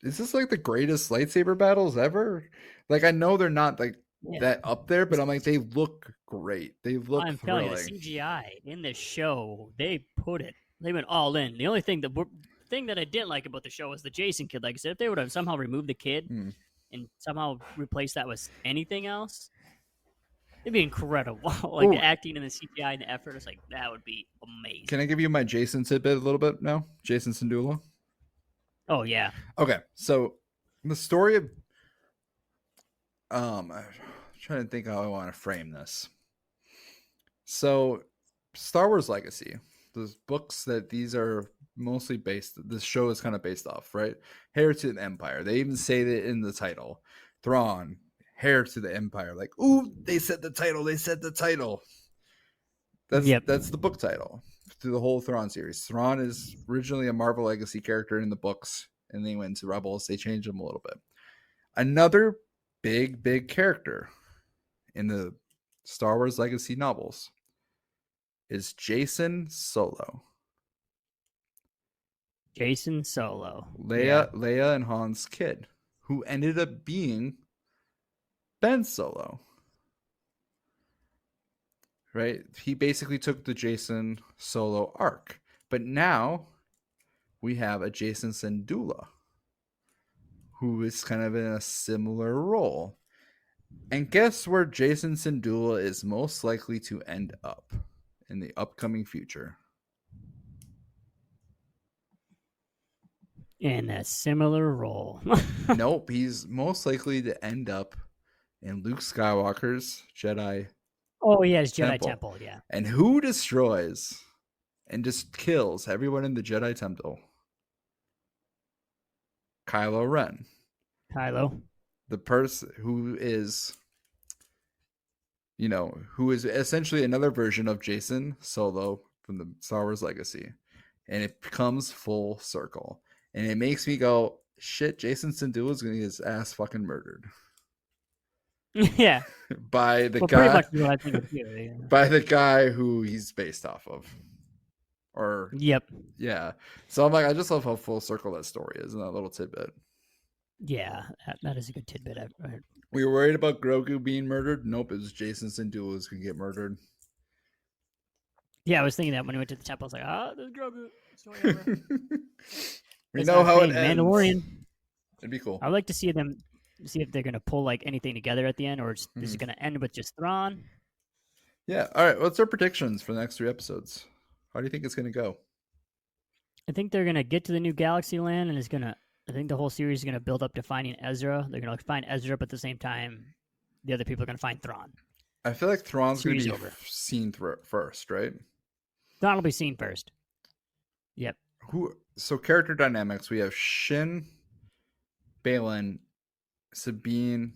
is this like the greatest lightsaber battles ever? Like I know they're not like that up there, but I'm like, they look great. They look thrilling. Telling you, the CGI in this show, they went all in. The only thing that I didn't like about the show was the Jason kid. Like I said, if they would have somehow removed the kid and somehow replaced that with anything else, it'd be incredible. Like the acting and the CGI and the effort, it's like that would be amazing. Can I give you my Jason tidbit a little bit now? Jason Syndulla. Oh yeah. Okay, so the story of I'm trying to think how I want to frame this. So, Star Wars Legacy, those books that these are mostly based. This show is kind of based off, right? Heir to the Empire. They even say that in the title, Thrawn, heir to the Empire. Like, ooh, they said the title. They said the title. That's the book title through the whole Thrawn series. Thrawn is originally a Marvel Legacy character in the books, and they went to Rebels. They changed him a little bit. Another big character in the Star Wars Legacy novels is Jacen Solo. Jacen Solo. Leia and Han's kid, who ended up being Ben Solo. Right? He basically took the Jacen Solo arc. But now we have a Jacen Syndulla, who is kind of in a similar role. And guess where Jacen Syndulla is most likely to end up in the upcoming future? In a similar role. Nope, he's most likely to end up in Luke Skywalker's Jedi. Oh, yeah, his Jedi Temple, yeah. And who destroys and just kills everyone in the Jedi Temple? Kylo Ren. Kylo. The person who is, who is essentially another version of Jacen Solo from the Star Wars Legacy. And it comes full circle. And it makes me go, shit, Jacen Syndulla is going to get his ass fucking murdered. Yeah. By the guy who he's based off of. Or yep. Yeah. So I'm like, I just love how full circle that story is in that little tidbit. Yeah, that is a good tidbit. We were worried about Grogu being murdered. Nope, it was Jacen Syndulla who's going to get murdered. Yeah, I was thinking that when we went to the temple. I was like, there's Grogu. We know how it ends. Mandalorian. It'd be cool. I'd like to see them, if they're going to pull like anything together at the end, or is it going to end with just Thrawn? Yeah. All right. What's our predictions for the next 3 episodes? How do you think it's going to go? I think they're going to get to the new galaxy land, and I think the whole series is going to build up to finding Ezra. They're going to find Ezra, but at the same time, the other people are going to find Thrawn. I feel like Thrawn's going to be seen first, right? Thrawn will be seen first. Yep. So character dynamics, we have Shin, Baylan, Sabine,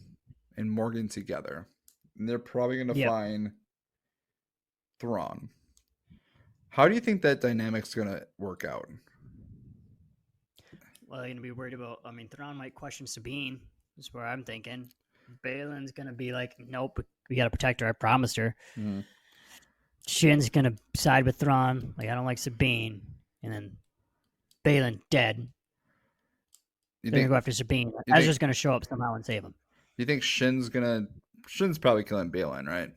and Morgan together. And they're probably going to find Thrawn. How do you think that dynamic's going to work out? Well, they're going to be worried about, Thrawn might question Sabine. That's where I'm thinking. Baylan's going to be like, nope, we got to protect her. I promised her. Mm-hmm. Shin's going to side with Thrawn. Like, I don't like Sabine. And then Baylan dead. They're going to go after Sabine. Ezra's going to show up somehow and save him. You think Shin's probably killing Balin, right?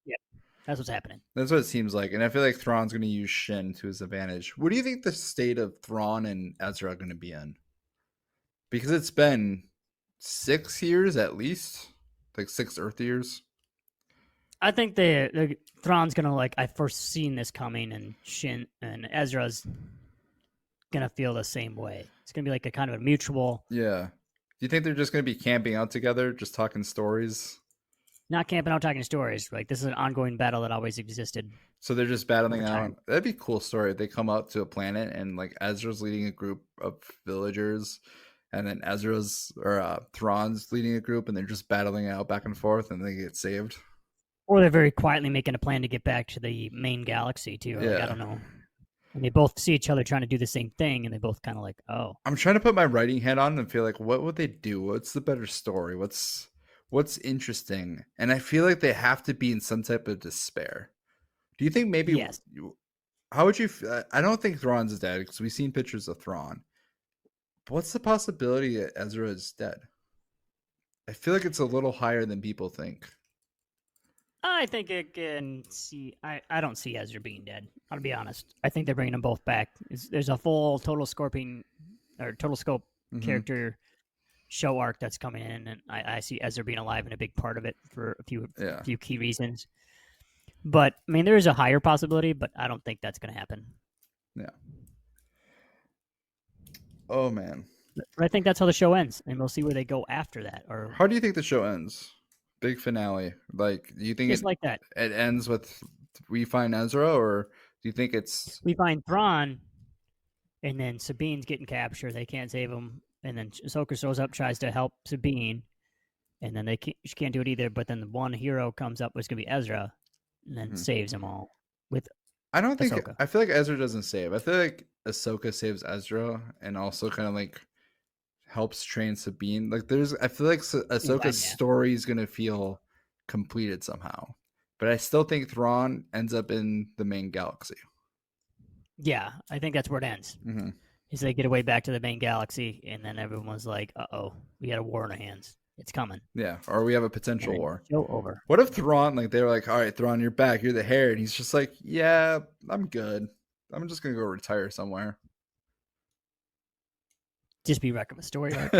Yep. That's what's happening. That's what it seems like. And I feel like Thrawn's going to use Shin to his advantage. What do you think the state of Thrawn and Ezra are going to be in? Because it's been 6 years at least, like 6 Earth years. I think the Thrawn's going to, like, I foreseen this coming, and Shin and Ezra's going to feel the same way. It's going to be like a kind of a mutual. Yeah. Do you think they're just going to be camping out together, just talking stories? Not camping out talking stories. Like, this is an ongoing battle that always existed. So they're just battling out. That'd be a cool story. They come out to a planet and like Ezra's leading a group of villagers, and then Thrawn's leading a group, and they're just battling out back and forth, and they get saved. Or they're very quietly making a plan to get back to the main galaxy too. Like, Yeah. I don't know. And they both see each other trying to do the same thing, and they both kind of like, oh. I'm trying to put my writing hat on and feel like, what would they do? What's the better story? What's interesting? And I feel like they have to be in some type of despair. Do you think maybe? Yes. How would you? I don't think Thrawn's dead because we've seen pictures of Thrawn. But what's the possibility that Ezra is dead? I feel like it's a little higher than people think. I think it can see. I don't see Ezra being dead. I'll be honest. I think they're bringing them both back. There's a full Total Scope character show arc that's coming in, and I see Ezra being alive and a big part of it for a few key reasons. But I mean, there is a higher possibility, but I don't think that's going to happen. Yeah. Oh man. But I think that's how the show ends, and we'll see where they go after that. Or how do you think the show ends? Big finale. Like, do you think just like that? It ends with we find Ezra, or do you think it's we find Thrawn, and then Sabine's getting captured? They can't save him, and then Ahsoka shows up, tries to help Sabine, and then she can't do it either. But then the one hero comes up, which is gonna be Ezra, and then saves them all. I don't think Ahsoka. I feel like Ezra doesn't save. I feel like Ahsoka saves Ezra, and also kind of like helps train Sabine. Like I feel like Ahsoka's story is gonna feel completed somehow, but I still think Thrawn ends up in the main galaxy. Yeah, I think that's where it ends. Mm-hmm. Is they get away back to the main galaxy, and then everyone's like, "Uh-oh, we got a war in our hands. It's coming." Yeah, or we have a potential war. Show over. What if Thrawn, like they were like, "All right, Thrawn, you're back. You're the heir," and he's just like, "Yeah, I'm good. I'm just gonna go retire somewhere." Just be wreck of a story arc.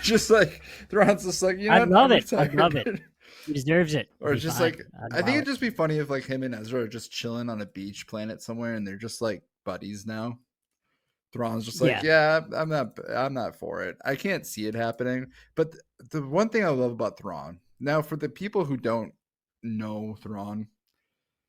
Just like Thrawn's just like, I love it. I love it. He deserves it. Or just fine. Like, I think it'd just be funny if like him and Ezra are just chilling on a beach planet somewhere, and they're just like buddies now. Thrawn's just like, yeah, I'm not for it. I can't see it happening. But the one thing I love about Thrawn, now for the people who don't know Thrawn,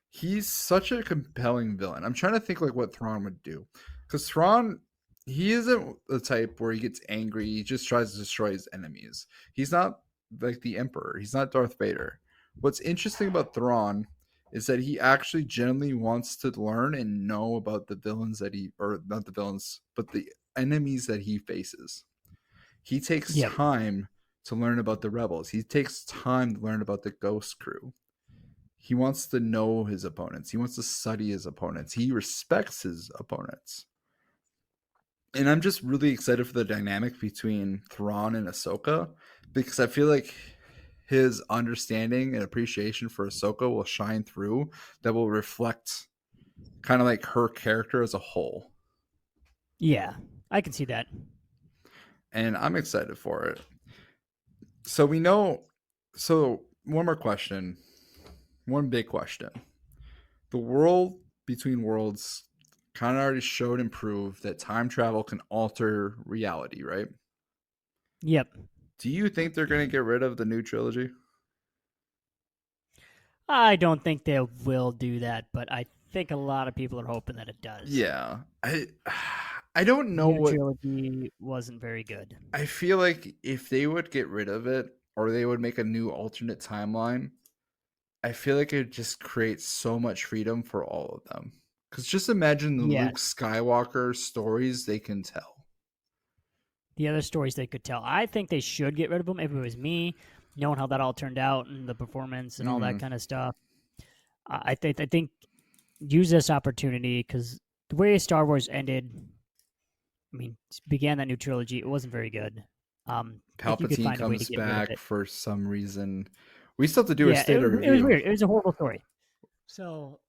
he's such a compelling villain. I'm trying to think like what Thrawn would do, because Thrawn, he isn't the type where he gets angry. He just tries to destroy his enemies. He's not like the Emperor. He's not Darth Vader. What's interesting about Thrawn is that he actually genuinely wants to learn and know about the villains or not the villains, but the enemies that he faces. He takes time to learn about the rebels. He takes time to learn about the Ghost Crew. He wants to know his opponents. He wants to study his opponents. He respects his opponents. And I'm just really excited for the dynamic between Thrawn and Ahsoka, because I feel like his understanding and appreciation for Ahsoka will shine through, that will reflect kind of like her character as a whole. Yeah, I can see that. And I'm excited for it. So we know, one more question. One big question. The world between worlds kind of already showed and proved that time travel can alter reality, right? Yep. Do you think they're going to get rid of the new trilogy? I don't think they will do that, but I think a lot of people are hoping that it does. Yeah. I don't know what trilogy wasn't very good. I feel like if they would get rid of it, or they would make a new alternate timeline, I feel like it just creates so much freedom for all of them. Because just imagine the Luke Skywalker stories they can tell. The other stories they could tell. I think they should get rid of them if it was me, knowing how that all turned out and the performance and all that kind of stuff. I think use this opportunity, because the way Star Wars ended I mean, began that new trilogy. It wasn't very good. If you could Palpatine find a way to comes get rid of back it, for some reason. We still have to do a yeah, state of it was review. weird. It was a horrible story. So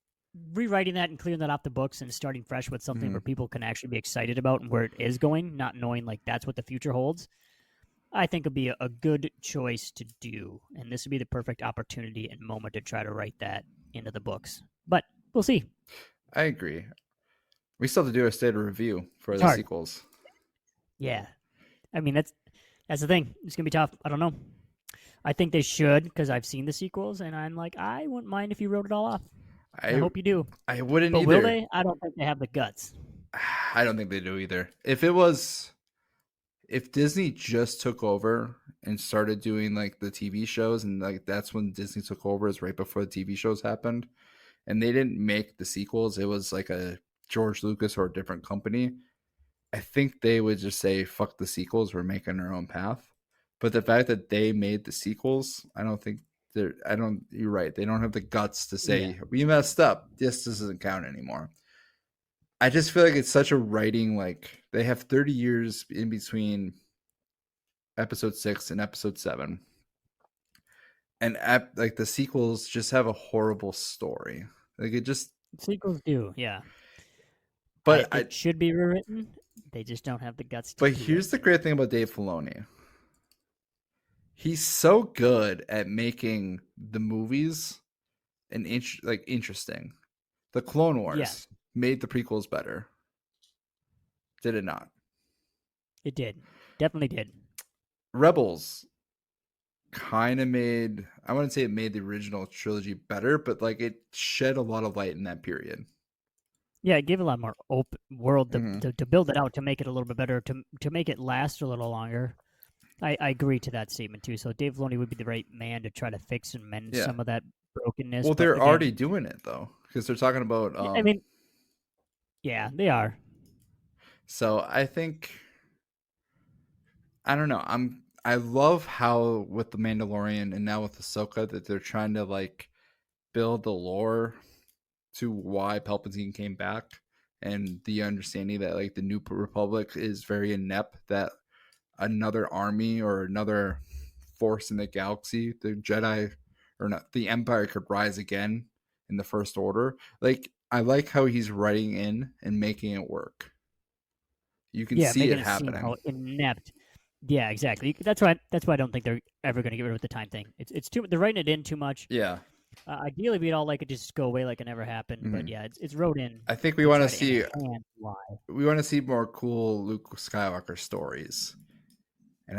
rewriting that and clearing that off the books and starting fresh with something where people can actually be excited about and where it is going, not knowing like that's what the future holds, I think would be a good choice to do. And this would be the perfect opportunity and moment to try to write that into the books. But we'll see. I agree. We still have to do a state of review for It's the hard. sequels. Yeah. I mean, that's the thing. It's going to be tough. I don't know. I think they should because I've seen the sequels and I'm like, I wouldn't mind if you wrote it all off. I hope you do. I wouldn't But either. will they? I don't think they have the guts. I don't think they do either. If Disney just took over and started doing like the TV shows, and like that's when Disney took over, is right before the TV shows happened, and they didn't make the sequels, it was like a George Lucas or a different company, I think they would just say, fuck the sequels, we're making our own path. But the fact that they made the sequels, you're right. They don't have the guts to say, we messed up. This doesn't count anymore. I just feel like it's such a writing, like they have 30 years in between episode 6 and episode 7. And like the sequels just have a horrible story. Like it just sequels do, yeah. But it should be rewritten. They just don't have the guts to. But here's the great thing about Dave Filoni. He's so good at making the movies interesting. The Clone Wars made the prequels better. Did it not? It did. Definitely did. Rebels kind of made, I wouldn't say it made the original trilogy better, but like it shed a lot of light in that period. Yeah, it gave a lot more open world to build it out, to make it a little bit better, to make it last a little longer. I agree to that statement too. So Dave Filoni would be the right man to try to fix and mend some of that brokenness. Well, they're already doing it though, because they're talking about. I mean, yeah, they are. So I think, I don't know. I love how with the Mandalorian and now with Ahsoka that they're trying to like build the lore to why Palpatine came back, and the understanding that like the New Republic is very inept, that another army or another force in the galaxy, the Jedi or not, the Empire could rise again in the First Order. Like I like how he's writing in and making it work. You can see it happening. How inept. Yeah, exactly. That's why I don't think they're ever going to get rid of the time thing. It's too. They're writing it in too much. Yeah. Ideally, we'd all like it just go away like it never happened. But yeah, it's wrote in. I think we want to see. We want to see more cool Luke Skywalker stories, and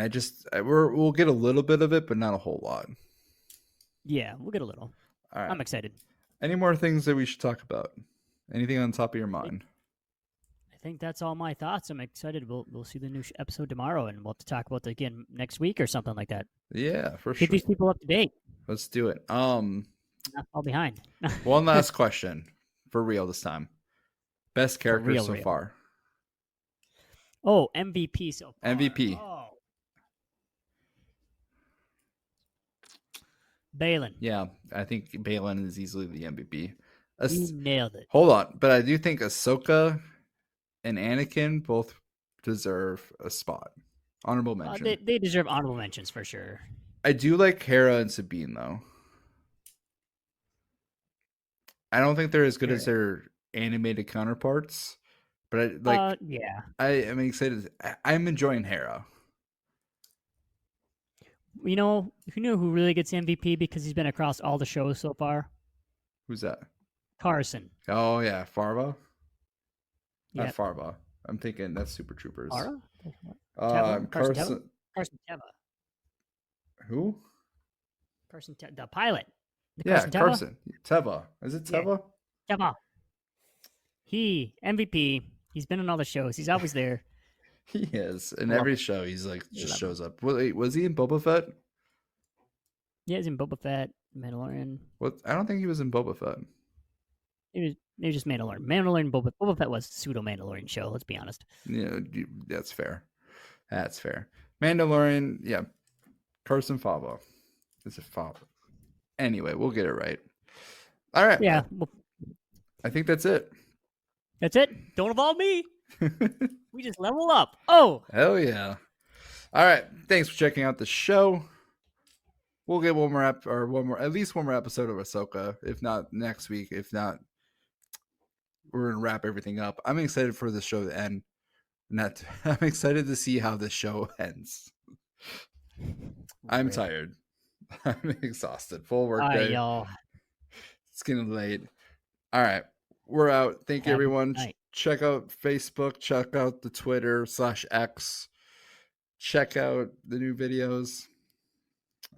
we'll get a little bit of it, but not a whole lot. Yeah, we'll get a little. All right. I'm excited. Any more things that we should talk about? Anything on top of your mind? I think that's all my thoughts. I'm excited. We'll see the new episode tomorrow, and we'll have to talk about it again next week or something like that. Yeah, for sure. Get these people up to date. Let's do it. Not fall behind. One last question for real this time. Best character so far. Oh, MVP so far. MVP. Oh. Baylan. Yeah, I think Baylan is easily the MVP. You nailed it. Hold on, but I do think Ahsoka and Anakin both deserve a spot. Honorable mention. They deserve honorable mentions for sure. I do like Hera and Sabine though. I don't think they're as good as their animated counterparts, but I am excited. I'm enjoying Hera. You know who really gets MVP because he's been across all the shows so far? Who's that? Carson. Oh yeah, Farva. Yep. Not Farva. I'm thinking that's Super Troopers. Farva? Carson Teva. Who? Carson the pilot. Carson Teva. Is it Teva? Yeah. Teva. He MVP. He's been on all the shows. He's always there. He is. In every show, he's like just shows up. Wait, was he in Boba Fett? Yeah, he's in Boba Fett, Mandalorian. What? I don't think he was in Boba Fett. He was just Mandalorian. Mandalorian Boba Fett was pseudo Mandalorian show. Let's be honest. Yeah, that's fair. That's fair. Mandalorian, yeah. Carson Farva. Is it Farva? Anyway, we'll get it right. All right. Yeah. I think that's it. That's it. Don't involve me. We just level up. Oh, hell yeah! All right, thanks for checking out the show. We'll get at least one more episode of Ahsoka. If not next week, if not, we're gonna wrap everything up. I'm excited for the show to end. I'm excited to see how this show ends. I'm tired. I'm exhausted. Full work day. y'all. It's getting late. All right, we're out. Thank you, everyone. Check out Facebook. Check out the Twitter /X. Check out the new videos.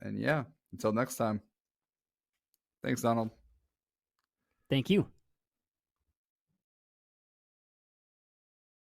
And yeah, until next time. Thanks, Donald. Thank you.